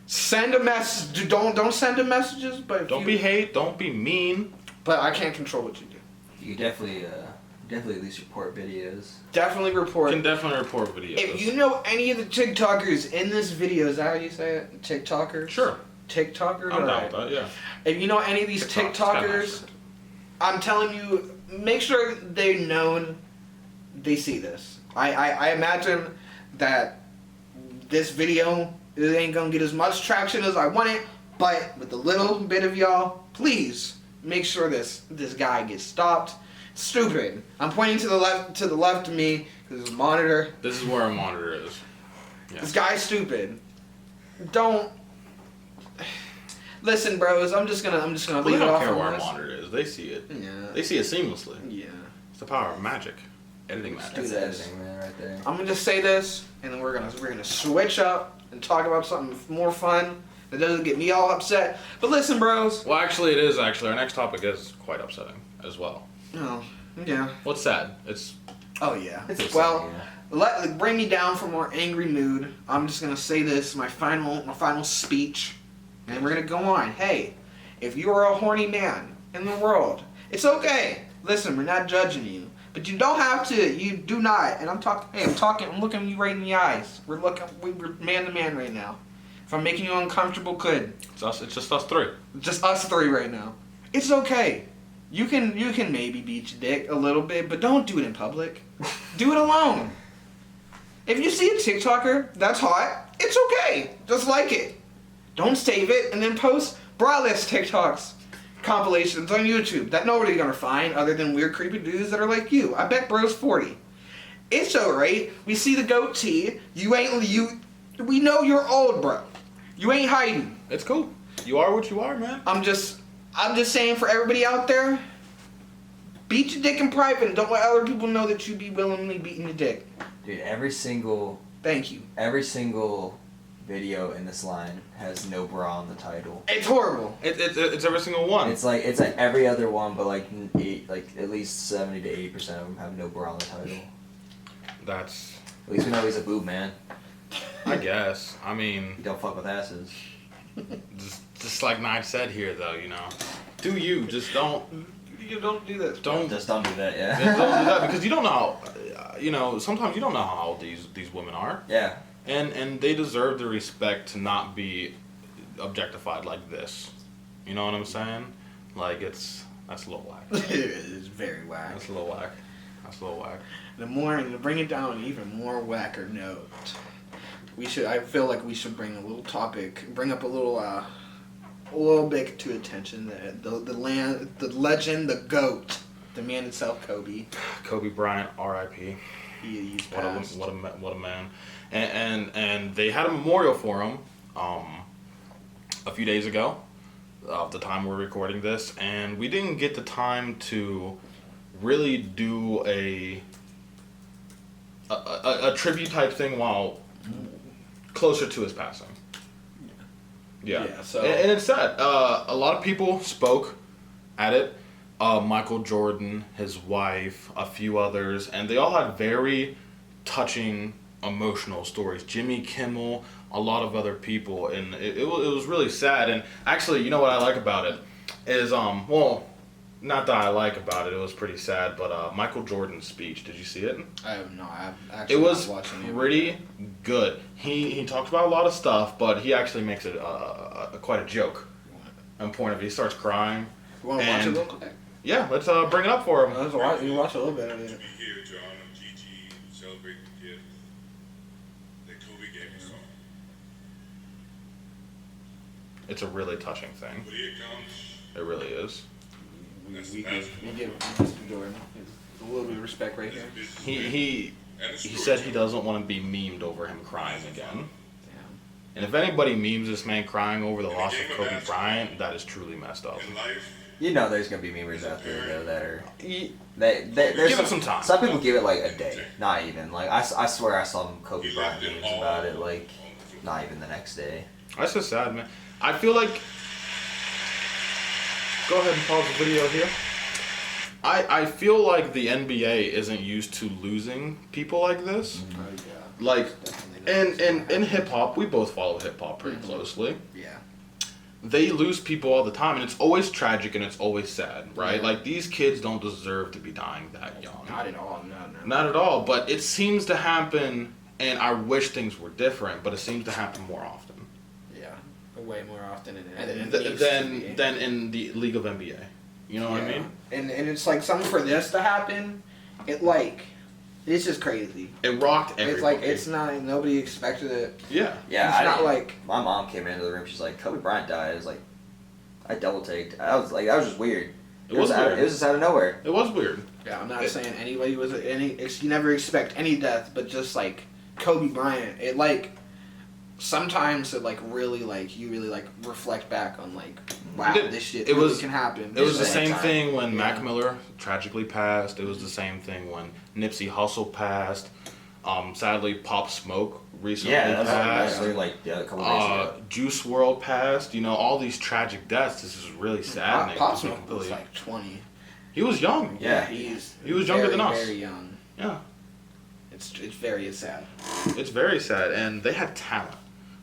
Send a message. Don't send him messages, but Don't be hate. Don't be mean. But I can't control what you do. You definitely at least report videos. Definitely report. You can definitely report videos. If you know any of the TikTokers in this video, is that how you say it? TikTokers? Sure. TikTokers? I'm down Alright. with that, yeah. If you know any of these TikTokers, I'm telling you, make sure they're known, they see this. I imagine that this video, it ain't gonna get as much traction as I want it, but with a little bit of y'all, please make sure this guy gets stopped. Stupid. I'm pointing to the left of me, because there's a monitor. This is where our monitor is. Yeah. This guy's stupid. Don't listen, bros. I'm just gonna Well, leave they it don't off care on where our this. monitor is. They see it. Yeah. They see it seamlessly. Yeah. It's the power of magic. Editing Let's magic. do That's this. editing, man, right there. I'm gonna just say this, and then we're gonna switch up and talk about something more fun that doesn't get me all upset. But listen, bros. Well, actually, it is actually. Our next topic is quite upsetting as well. Oh, yeah. What's sad? It's Oh yeah. It's Well, upsetting, bring me down from more angry mood. I'm just gonna say this, my final speech, and we're gonna go on. Hey, if you are a horny man in the world, it's okay. Listen, we're not judging you, but you don't have to. You do not. And I'm talking. Hey, I'm looking you right in the eyes. We're man to man right now. If I'm making you uncomfortable, good. it's us. It's just us three. Just us three right now. It's okay. You can maybe beat your dick a little bit, but don't do it in public. Do it alone. If you see a TikToker that's hot, it's okay. Just like it. Don't save it and then post braless TikToks compilations on YouTube that nobody's gonna find other than weird creepy dudes that are like you. I bet bro's 40. It's alright. We see the goatee. We know you're old, bro. You ain't hiding. It's cool. You are what you are, man. I'm just saying for everybody out there, beat your dick in private and don't let other people know that you be willingly beating your dick. Dude, every single Thank you. video in this line has no bra on the title. It's horrible. It's every single one. It's like every other one, but like at least 70 to 80% of them have no bra on the title. That's. At least we know he's a boob man. I guess. I mean, He don't fuck with asses. just like Nige said here, though. You know, do you just don't. You don't do this. Just don't do that, yeah. Don't do that because you don't know how, sometimes you don't know how old these women are. Yeah. And they deserve the respect to not be objectified like this. You know what I'm saying? Like, that's a little whack. It's very whack. That's a little whack. To bring it down an even more whacker note, I feel like we should bring up a little bit to attention the legend, the GOAT, The man itself, Kobe. Kobe Bryant, R.I.P. He's What passed. a man. And they had a memorial for him a few days ago, of the time we're recording this, and we didn't get the time to really do a tribute type thing while closer to his passing. Yeah. So And it's sad. A lot of people spoke at it. Michael Jordan, his wife, a few others, and they all had very touching, emotional stories. Jimmy Kimmel, a lot of other people, and it was really sad. And actually, you know what I like about it is, well, not that I like about it, it was pretty sad, but Michael Jordan's speech, did you see it? I've actually It was not watching it. pretty good. He talks about a lot of stuff, but he actually makes it quite a joke. And point of view, he starts crying. You want to watch it real quick? Yeah, let's bring it up for him. You watch a little bit of it. Here, John, and Gigi, celebrate the gift that Kobe gave me. It's a really touching thing. But here it comes. It really is. We give Mr. Jordan a little bit of respect right here. He said he doesn't want to be memed over him crying again. And if anybody memes this man crying over the loss of Kobe Bryant, that is truly messed up. In life, You know there's going to be memers out there, though, that are... Give There's it some time. Some people give it, like, a day. Not even. Like, I swear I saw some Kobe Bryant memes about it, like, not even the next day. That's just sad, man. I feel like... Go ahead and pause the video here. I feel like the NBA isn't used to losing people like this. Like, in hip-hop, we both follow hip-hop pretty closely. Yeah. They lose people all the time, and it's always tragic and it's always sad, right? Yeah. Like, these kids don't deserve to be dying that young. Not at all. No. Not at all, but it seems to happen, and I wish things were different, but it seems to happen more often. Yeah. Way more often than Than in the League of NBA. You know what I mean? And it's like something for this to happen, it's just crazy. It rocked everybody. It's like it's not nobody expected it. Yeah. Yeah, It's not like my mom came into the room. She's like, "Kobe Bryant died." I was like, I double taked. I was like, that was just weird. It was weird. It was just out of nowhere. It was weird. I'm not saying anybody was you never expect any death, but just like Kobe Bryant, it like sometimes it like really like you really like reflect back on like wow this shit really can happen. It was the same time. thing when Mac Miller tragically passed. It was the same thing when Nipsey Hussle passed. Sadly, Pop Smoke recently passed. Like a couple days ago. Juice WRLD passed. You know, all these tragic deaths. This is really saddening. Pop Smoke was like 20. He was young. Yeah, he was younger than us. Very young. Yeah. It's very sad. It's very sad, and they had talent.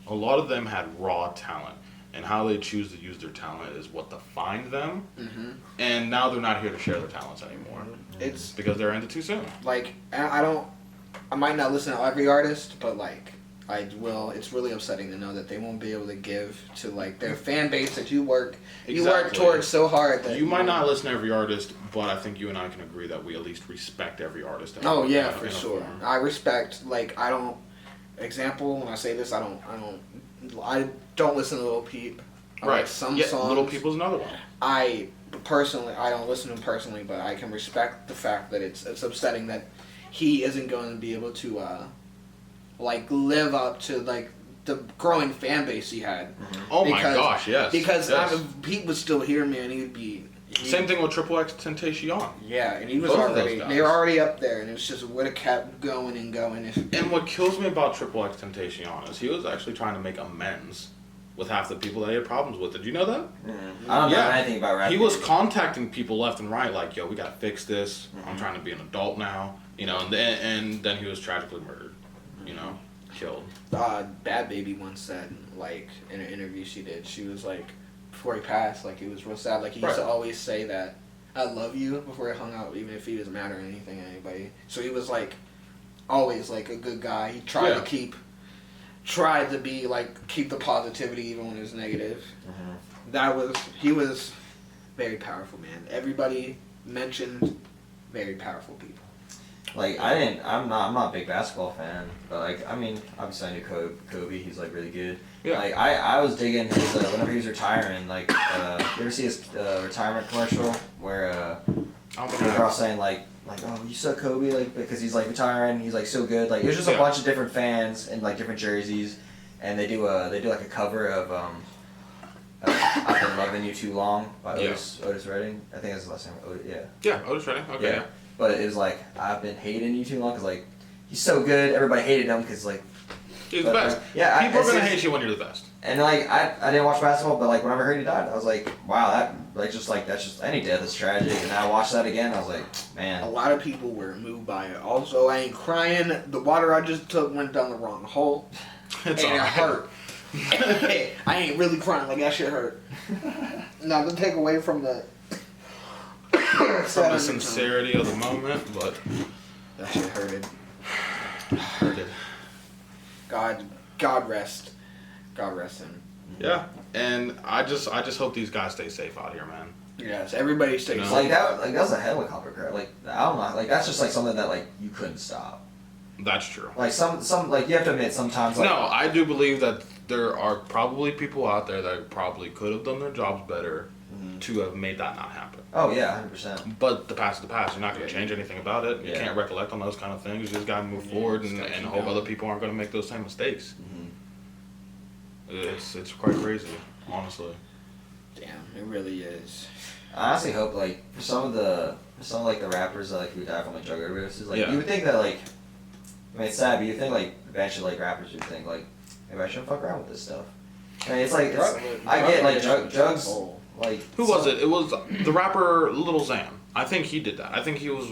A lot of them had raw talent, and how they choose to use their talent is what defined them. Mm-hmm. And now they're not here to share their talents anymore. It's because they're ended too soon. Like I might not listen to every artist, but like I will. It's really upsetting to know that they won't be able to give to like their fan base that you work towards so hard. That you might not listen to every artist, but I think you and I can agree that we at least respect every artist. Oh yeah, for sure. I respect. Like I don't. Example, when I say this, I don't listen to Lil Peep. Right. Like some songs. Little People's another one. I don't listen to him personally, but I can respect the fact that it's upsetting that he isn't going to be able to like live up to like the growing fan base he had. Mm-hmm. Oh my gosh, yes. Because if Pete was still here, man, he'd be. Same thing with Triple X Temptation. Yeah, and he was Both they were already up there, and it's just would have kept going and going. And what kills me about Triple X Temptation is he was actually trying to make amends with half the people that he had problems with. Did you know that? Mm-hmm. I don't know anything about rap. He was contacting people left and right, like, "Yo, we gotta fix this. I'm trying to be an adult now," you know. And then he was tragically murdered, you know, killed. Bad Baby once said, like in an interview she did, she was like. Before he passed, like it was real sad. Like he used to always say that I love you before he hung out, even if he doesn't matter or anything to anybody. So he was like always like a good guy. He tried to keep the positivity even when it was negative. Mm-hmm. He was very powerful, man. Everybody mentioned very powerful people. Like I'm not a big basketball fan, but like I mean obviously I knew Kobe. He's like really good. Yeah. Like I was digging his whenever he was retiring. Like you ever see his retirement commercial where I don't think They're I all saying like, oh, you saw Kobe, like, because he's like retiring, he's like so good. Like, it was just a Yeah. bunch of different fans in like different jerseys, and they do like a cover of I've Been Loving You Too Long by Otis Redding. I think that's the last name. Yeah, Otis Redding. Okay. Yeah. But it was like, I've been hating you too long, because like, he's so good, everybody hated him, because like, He's the best. Yeah, People are going to hate you when you're the best. and like, I didn't watch basketball, but like, whenever I heard he died, I was like, wow, that's just, any death is tragic, and I watched that again, I was like, man. A lot of people were moved by it. Also, I ain't crying. The water I just took went down the wrong hole. It's and it alright. hurt. I ain't really crying. Like, that shit hurt. Not to take away from the... From the sincerity of the moment, but... That shit hurted. Hurted. God rest. God rest him. Yeah, and I just hope these guys stay safe out here, man. Yes, everybody stays No. safe. Like that was a helicopter crash. Like, I don't know, like that's just like something that like you couldn't stop. That's true. Like some like you have to admit sometimes. Like, No, I do believe that there are probably people out there that probably could have done their jobs better to have made that not happen. Oh yeah, 100%. But the past is the past. You're not going to change anything about it. You Yeah. can't recollect on those kind of things. You just got to move forward and hope other people aren't going to make those same mistakes. It's quite crazy, honestly. Damn, it really is. I honestly hope like for some of like the rappers that like who die from like drug overdoses, like Yeah. you would think that like, I mean it's sad, but you think like eventually like rappers would think like, maybe I shouldn't fuck around with this stuff. I mean it's like I get like drugs. Like Who was it? It was the rapper Lil Xan. I think he did that. I think he was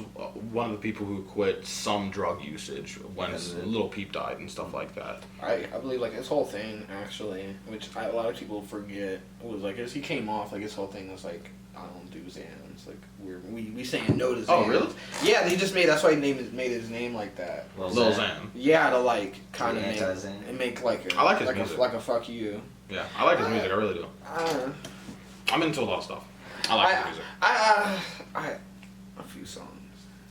one of the people who quit some drug usage when Lil Peep died and stuff like that. I believe like his whole thing actually, which a lot of people forget, was like as he came off, like his whole thing was like, I don't do Xans. Like we saying no to Xans. Oh really? Yeah, they just made, that's why he made his name like that. Lil Xan. Yeah, to like kind of Anti-Xan. make like a, I like his like music. like a fuck you. Yeah, I like his music. I really do. I'm into a lot of stuff. I like his music. I a few songs.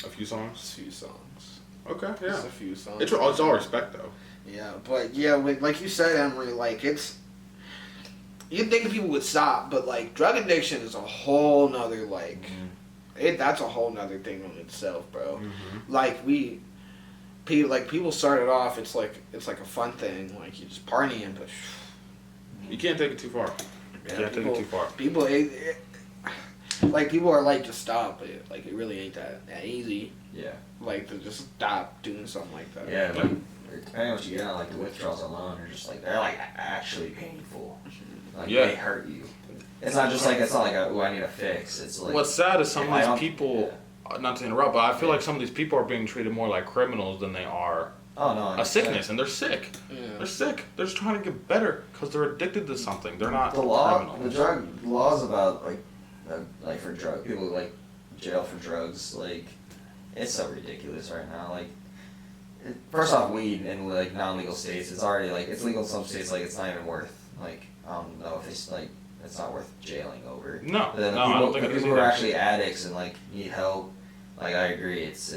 A few songs. A few songs. Okay, yeah. Just a few songs. It's all respect though. Yeah, but yeah, like you said, Emery, like it's, you'd think people would stop, but like drug addiction is a whole nother like, that's a whole nother thing on itself, bro. Like people started off, it's like a fun thing, like you just partying, but You can't take it too far. You can't take it too far. People, like people are like just stop, but like it really ain't that easy. Yeah. Like to just stop doing something like that. Yeah, like depending on what you get on, like the withdrawals alone are just like they're like actually painful. Like they hurt you. It's not just like oh I need a fix. It's like What's sad is some I of don't- these people. Not to interrupt, but I feel like some of these people are being treated more like criminals than they are a sickness, and they're sick. Yeah. They're sick. They're just trying to get better because they're addicted to something. They're not The law, criminals. the laws about like for drug people like jail for drugs, like it's so ridiculous right now. Like first off, weed in like non-legal states, it's already like it's legal in some states. Like it's not even worth like I don't know if it's like it's not worth jailing over. No, But then no, I don't think the it is people who are either. actually addicts and like need help. Like I agree, it's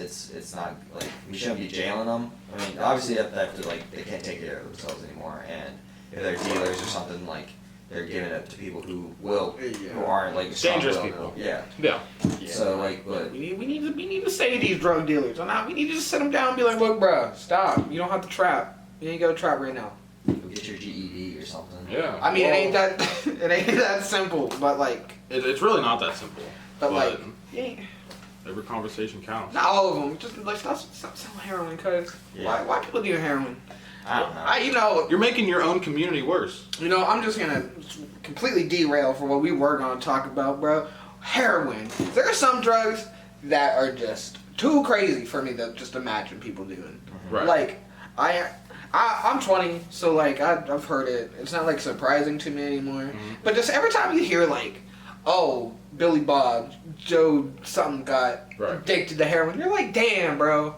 not like we shouldn't be jailing them. I mean, obviously they have to like they can't take care of themselves anymore, and if they're dealers or something, like they're giving it to people who who aren't like Dangerous strong-willed. people. Yeah. Yeah. So like, but We need to say these drug dealers. We need to just sit them down and be like, look, bruh, stop. You don't have to trap. You ain't got to trap right now. go get your GED or something. Yeah. I mean, it ain't that simple, but like, It's really not that simple. but like, yeah, Every conversation counts. not all of them. Just like stop selling heroin, cause Yeah. why people do heroin? I don't know. You're making your own community worse. I'm just gonna completely derail for what we were gonna talk about, bro. Heroin. There are some drugs that are just too crazy for me to just imagine people doing. Right. Like, I'm 20, so like I've heard it. It's not like surprising to me anymore. But just every time you hear like, oh, Billy Bob, Joe something got addicted to heroin, you're like, damn, bro.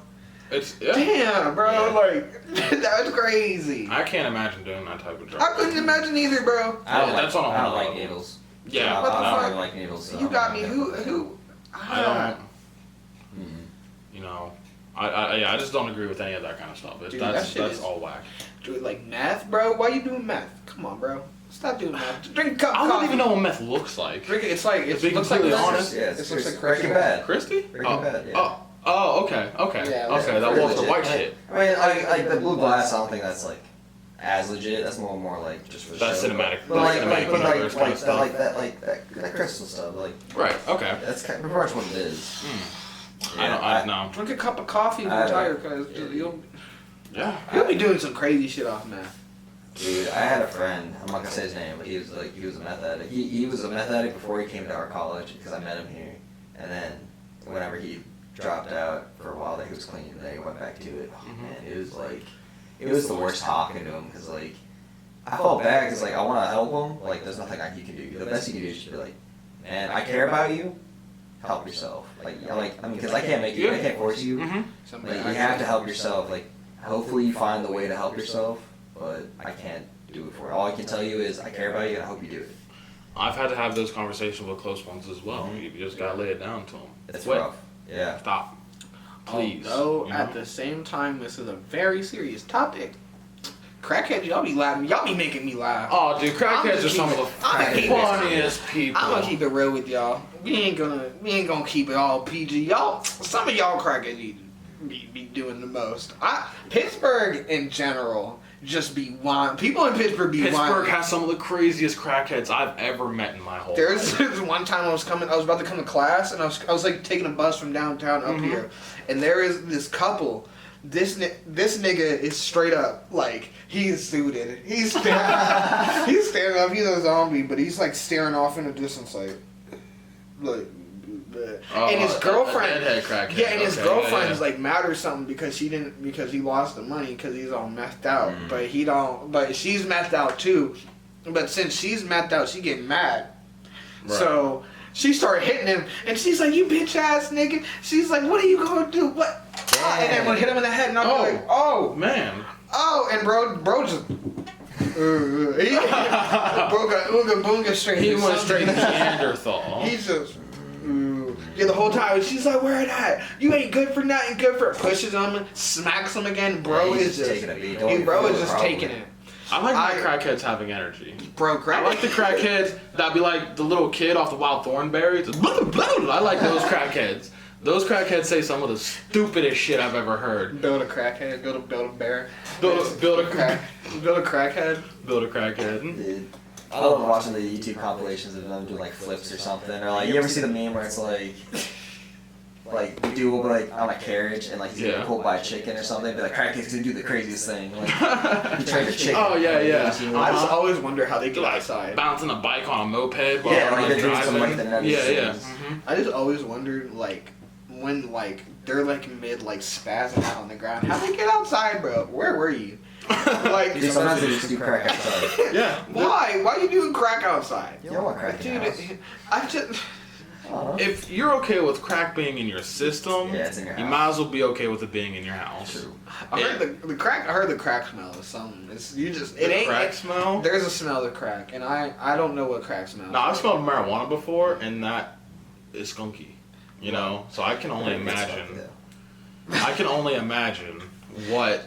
Damn, bro. Yeah. Like that's crazy. I can't imagine doing that type of drug. I couldn't imagine either, bro. I don't That's like, on a I don't whole like level. needles. Yeah. What the I don't fuck? really like needles. So You I'm got not me. gonna Who? fuck Who? I don't. Mhm. You know, I just don't agree with any of that kind of stuff. Dude, that shit That's is- all whack. Do it like meth, bro? Why you doing meth? Come on, bro. Stop doing that. Drink a cup of I coffee. don't even know what meth looks like. Drink it. It's like it be looks like completely Christmas. honest. Yeah, It looks like Breaking Christmas. Bad. Christy? Breaking Bad, yeah. Okay. Yeah, Okay, that's that pretty was the legit. white shit. I mean, like the blue glass. I don't think that's like as legit. That's more like just for the That's show. cinematic. But like, Cinematic but universe kind of stuff. that crystal stuff. Like Right. Okay. that's kind of pretty much what it is. I don't know. Drink a cup of coffee and I- retire, because you'll be doing some crazy shit off meth. Dude, I had a friend. I'm not gonna say his name, but he was a meth addict. He was a meth addict before he came to our college because I met him here, and then whenever he dropped out for a while, that he was clean, and then he went back to it. And it was the worst talking to him because like I felt bad because like I want to help him. Like there's nothing you can do. The best you can do is just be like, man, I care about you. Help yourself. Because I can't make you. I can't force you. Like, you have to help yourself. Like hopefully you find the way to help yourself. But I can't do it for you. All I can tell you is I care about you and I hope you do it. I've had to have those conversations with close ones as well. You just gotta lay it down to them. It's rough. Yeah. Stop. Please. Although, you know? at the same time, this is a very serious topic. Crackheads, y'all be laughing. Y'all be making me laugh. Oh, dude, crackheads are some of the funniest people. I'm gonna keep it real with y'all. We ain't gonna keep it all PG. Y'all, some of y'all crackheads be doing the most. Pittsburgh in general just be wild. People in Pittsburgh be wild. Pittsburgh has some of the craziest crackheads I've ever met in my whole There's life. one time I was about to come to class, and I was like taking a bus from downtown up here, and there is this couple. This nigga is straight up like he's suited. He's standing up. He's a zombie, but he's like staring off in the distance, like. And his girlfriend, and his girlfriend's like mad or something because he lost the money because he's all methed out, but she's methed out too, but since she's methed out, she getting mad, so she started hitting him, and she's like, "You bitch ass nigga," she's like, "What are you gonna do? What?" And then hit him in the head, and I'm like, "Oh man, and bro just. He got straight. He went straight to Neanderthal. He's just. Yeah, the whole time she's like, "Where it at? You ain't good for nothing. Good for." Pushes him, smacks him again. Bro is just taking it. I like my crackheads having energy. Bro, I like the crackheads that be like the little kid off the Wild Thornberry. I like those crackheads. Those crackheads say some of the stupidest shit I've ever heard. Build a crackhead. Build a bear. Build a crackhead. Build a crackhead. Build a crackhead. Dude, I love watching the YouTube compilations of them do like flips or something. Or like, you ever see the meme where it's like the dude will be like on a carriage and like he's getting pulled by a chicken or something. Be like, crackhead's gonna do the craziest thing. Like he tried to chicken. Oh yeah. I just always wonder how they get outside. Bouncing a bike on a moped. Yeah, like they're doing some like the Yeah. I just always wondered like when like they're like mid like spazzing out on the ground. How they get outside, bro? Where were you? Like dude, sometimes they just do crack outside. Yeah. Why? Why are you doing crack outside? You don't want crack in your house. I just. If you're okay with crack being in your system, it's in your house. You might as well be okay with it being in your house. True. I heard the crack. I heard the crack smell is something. It ain't crack smell. There's a smell of crack, and I don't know what crack smells. No, I've smelled marijuana before, and that is skunky. You know, so I can only imagine. I can only imagine what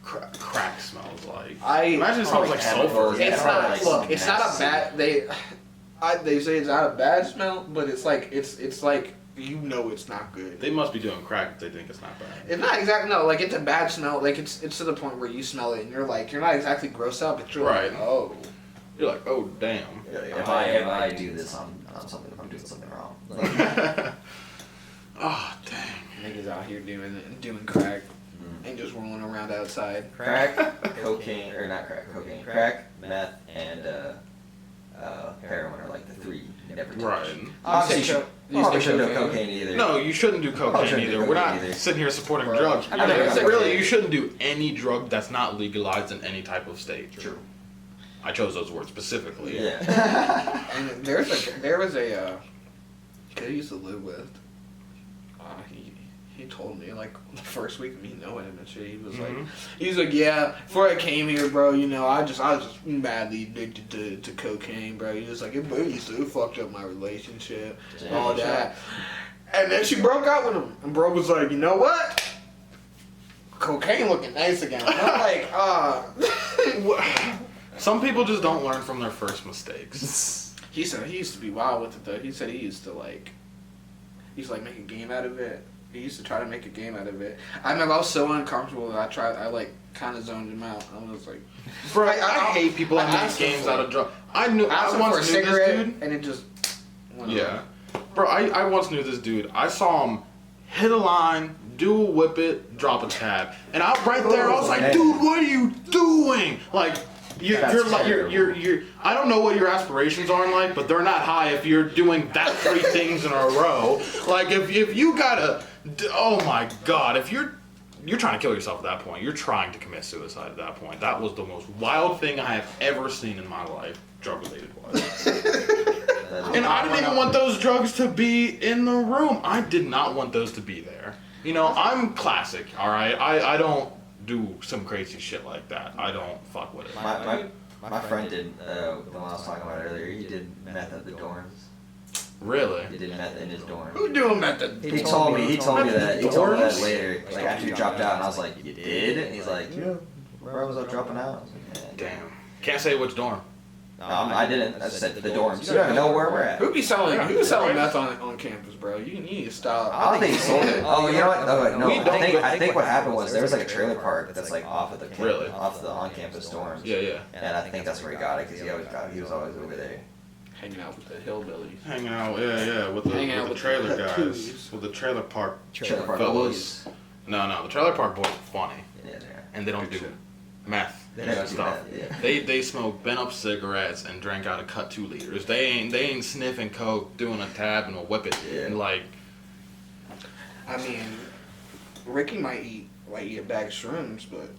crack smells like. Imagine it smells like sulfur. It's not. Look, it's not a bad. They say it's not a bad smell, but it's like it's like you know it's not good. They must be doing crack if they think it's not bad. It's not exactly like it's a bad smell. Like it's to the point where you smell it and you're not exactly grossed out, but you're like, oh. You're like, oh damn. If I do this on something, I'm doing something wrong. Oh dang. Niggas out here doing crack and just rolling around outside. Crack, cocaine, or not crack, cocaine. Crack, meth, and heroin are like the three you never touch. Right. Obviously, you shouldn't do cocaine either. No, you shouldn't do cocaine either. We're not sitting here supporting drugs. Really, you shouldn't do any drug that's not legalized in any type of state. True. I chose those words specifically. Yeah. And there was a kid I used to live with. He told me like the first week of me knowing him and shit. He was like, yeah. Before I came here, bro, I was just madly addicted to cocaine, bro. He was like, it fucked up my relationship, all that. And then she broke up with him, and bro was like, you know what? Cocaine looking nice again. And I'm like, Some people just don't learn from their first mistakes. He said he used to be wild with it though. He said he used to make a game out of it. He used to try to make a game out of it. I remember I was so uncomfortable that I kind of zoned him out. I was like, Bro, I hate people that make games out of drugs. I once knew this dude, and it just went yeah. over. Bro, I once knew this dude. I saw him hit a line, dual whip it, drop a tab, and right there I was like, dude, what are you doing? Like, you're I don't know what your aspirations are in life, but they're not high if you're doing that 3 things in a row. Like, if you gotta, oh my God, if you're trying to kill yourself at that point, you're trying to commit suicide at that point. That was the most wild thing I have ever seen in my life, drug related wise. And I didn't even want those drugs to be in the room. I did not want those to be there. You know, I'm classic, all right? I don't do some crazy shit like that. I don't fuck with it. My friend did, the one I was talking about earlier, he did meth at the dorms. Really? He did meth in his dorm. Who doing that? He told me that later, like after he dropped out, and I was like, you did? And he's like, yeah, where was I dropping out? I was like, yeah. Damn. Can't say which dorm. No, I didn't. I said the dorms. You don't even know where we're at. Who be selling meth on campus, bro? You need to stop. I don't think he sold it. Oh, you know what? No. I think what happened was there was like a trailer park that's like off of the campus, off the on-campus dorms. Yeah. And I think that's where he got it because he was always over there. Hanging out with the hillbillies. Hanging out, with the trailer guys. With the trailer park fellas. No, the trailer park boys are funny. Yeah, they are. And they don't do meth. They don't do stuff. meth, yeah. They smoke bent up cigarettes and drink out of cut 2 liters. They ain't sniffing coke, doing a tab and a whip it. Yeah. And like, I mean, Ricky might eat a bag of shrooms, but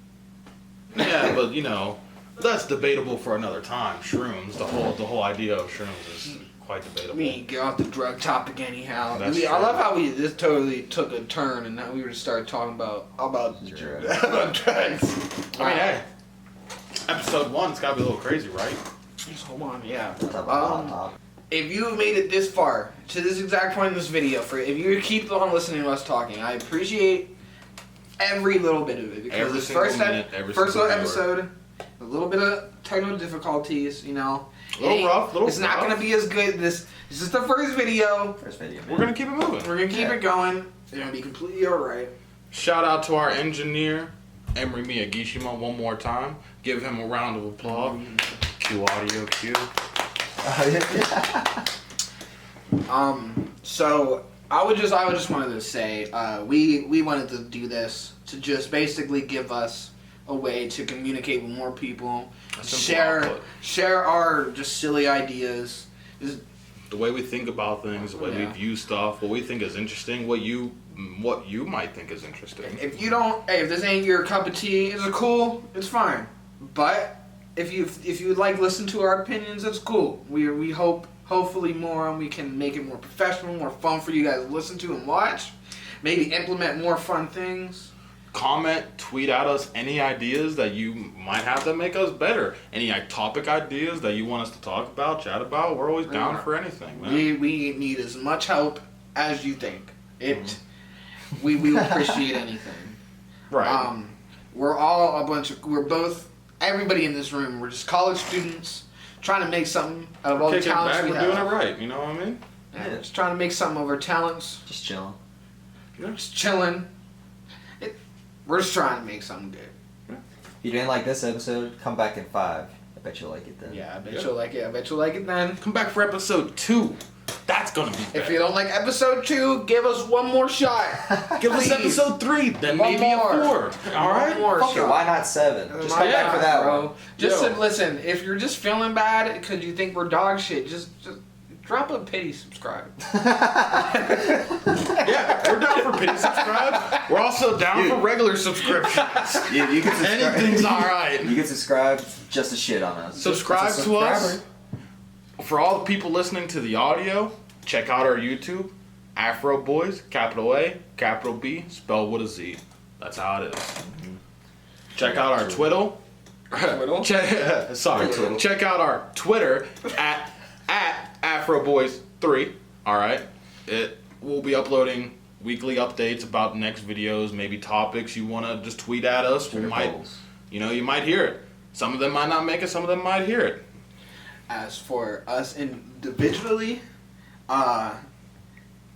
yeah, but you know, that's debatable for another time. Shrooms, the whole idea of shrooms is quite debatable. we ain't get off the drug topic anyhow. That's I true. love how this totally took a turn, and now we were started talking about Drugs. about drugs. I mean, hey, episode 1's gotta be a little crazy, right? Just hold on, yeah. Top of hot top. If you have made it this far to this exact point in this video, if you keep on listening to us talking, I appreciate every little bit of it because Every this single first minute, every first single little viewer. episode, a little bit of technical difficulties, you know. A little rough, It's not gonna be as good. This is the first video. First video. We're gonna keep it moving. We're gonna keep it going. It's gonna be completely alright. Shout out to our engineer, Emery Miyagishima, one more time. Give him a round of applause. Cue audio, cue. So I would just wanted to say, we wanted to do this to just basically give us a way to communicate with more people, A simple output. share our just silly ideas. The way we think about things, the way we Yeah. view stuff, what we think is interesting, what you might think is interesting. If if this ain't your cup of tea, it's cool, it's fine. But if you like listen to our opinions, it's cool. We hopefully more and we can make it more professional, more fun for you guys to listen to and watch. Maybe implement more fun things. Comment, tweet at us any ideas that you might have that make us better. Any topic ideas that you want us to talk about, chat about. We're always down for anything, man. We need as much help as you think. We will appreciate anything. Right. We're both everybody in this room. We're just college students trying to make something out of all the Kick it talents back, we we're have. doing it right. You know what I mean? Yeah, we're just trying to make something of our talents. Just chilling. Just chilling. We're just trying to make something good. If you didn't like this episode, come back in 5. I bet you'll like it then. Yeah, I bet you'll like it. I bet you'll like it then. Come back for episode 2. That's gonna be better. If you don't like episode 2, give us one more shot. Give us Please. episode 3, then One maybe more. a 4. All right. One more Fuck it, shot. why not 7? Just come back for that one. Just Yo. listen. If you're just feeling bad because you think we're dog shit, just drop a pity subscribe. Yeah, we're down for pity subscribe. We're also down for regular subscriptions. You can subscribe. Anything's all right. You can subscribe just to shit on us. Subscribe Just a to us. subscriber. For all the people listening to the audio, check out our YouTube, Afro-Boyz, capital A, capital B, spelled with a Z. That's how it is. Check out our Twitter. Check out our Twitter at Afro-Boyz3. All right. We'll be uploading weekly updates about next videos, maybe topics you want to just tweet at us. We Twitter might, polls. you might hear it. Some of them might not make it. Some of them might hear it. As for us individually,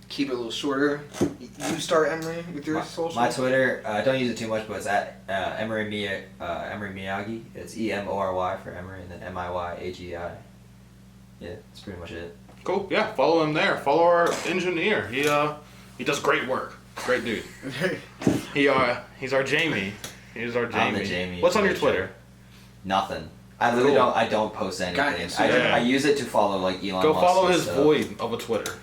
keep it a little shorter. You start, Emery, with your social. My Twitter, I don't use it too much, but it's at Emery Miyagi. It's EMORY for Emery, and then MIYAGI. Yeah, that's pretty much it. Cool. Yeah, follow him there. Follow our engineer. He does great work. Great dude. He's our Jamie. He's our Jamie. I'm the Jamie. What's on your Twitter? Nothing. I literally don't. I don't post anything. I use it to follow like Elon. Go Musk follow and his stuff. void of a Twitter.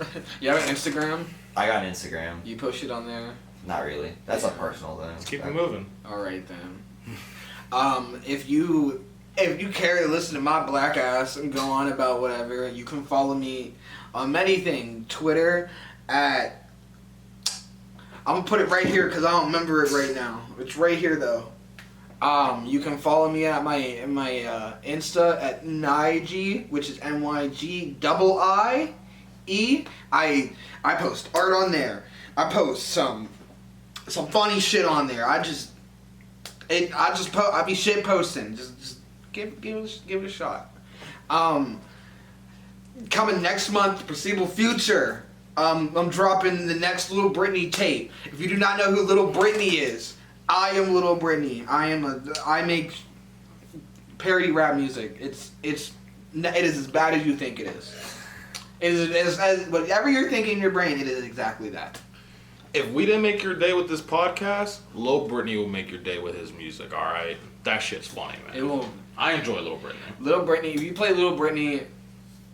You have an Instagram? I got an Instagram. You post it on there? Not really. That's a personal thing. Let's keep it moving. All right then. If you care to listen to my black ass and go on about whatever, you can follow me on anything. Twitter at. I'm gonna put it right here because I don't remember it right now. It's right here though. You can follow me at my Insta at Nyg, which is NYGIIE. I post art on there. I post some funny shit on there. I be shit posting. Just give it a shot. Coming next month, foreseeable future. I'm dropping the next Little Britney tape. If you do not know who Little Britney is, I am Little Britney. I make parody rap music. It is as bad as you think it is. It is as whatever you're thinking in your brain. It is exactly that. If we didn't make your day with this podcast, Lil Britney will make your day with his music. All right, that shit's funny, man. It will. I enjoy Lil Britney. Little Britney. If you play Little Britney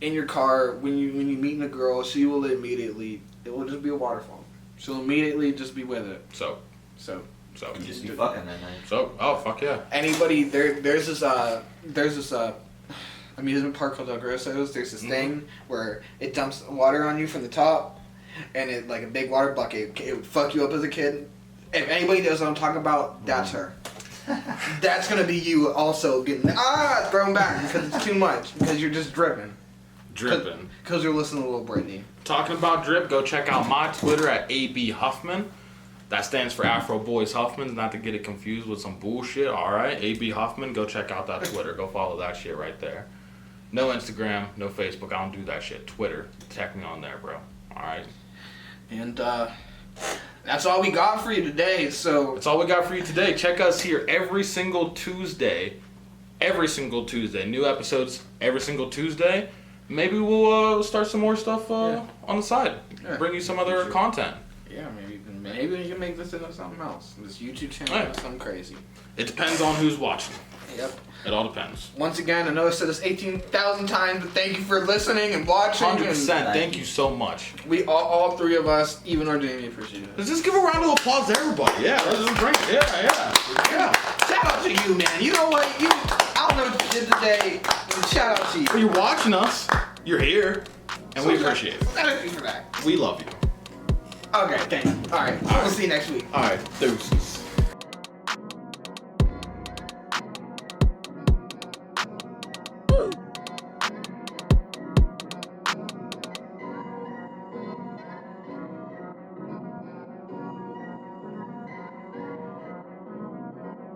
in your car when you meet a girl, she will immediately. It will just be a waterfall. She'll immediately just be with it. So. You just be fucking that night. So, oh fuck yeah. Anybody there's this amusement park called El Grosso's. There's this thing where it dumps water on you from the top, and it like a big water bucket. It would fuck you up as a kid. If anybody knows what I'm talking about, that's her. That's gonna be you also getting thrown back because it's too much because you're just dripping. Because you're listening to Little Britney. Talking about drip, go check out my Twitter at AB Huffman. That stands for Afro-Boyz Huffman, not to get it confused with some bullshit. All right, AB Huffman, go check out that Twitter. Go follow that shit right there. No Instagram, no Facebook. I don't do that shit. Twitter, tag me on there, bro. All right. And that's all we got for you today. So that's all we got for you today. Check us here every single Tuesday. New episodes every single Tuesday. Maybe we'll start some more stuff on the side. Bring you some other content. Yeah, maybe we can make this into something else. This YouTube channel is something crazy. It depends on who's watching. Yep. It all depends. Once again, I know I said this 18,000 times, but thank you for listening and watching. 100%. Thank you so much. We all three of us, even our Jamie, appreciate it. Let's just give a round of applause to everybody. Yeah, let's just bring it. Yeah. Shout out to you, man. You know what? I don't know what you did today. Shout out to you. Well, you're watching us. You're here. And we appreciate it. Thank you for that. We love you. Okay, thanks. All right. We'll see you next week. All right. Deuces.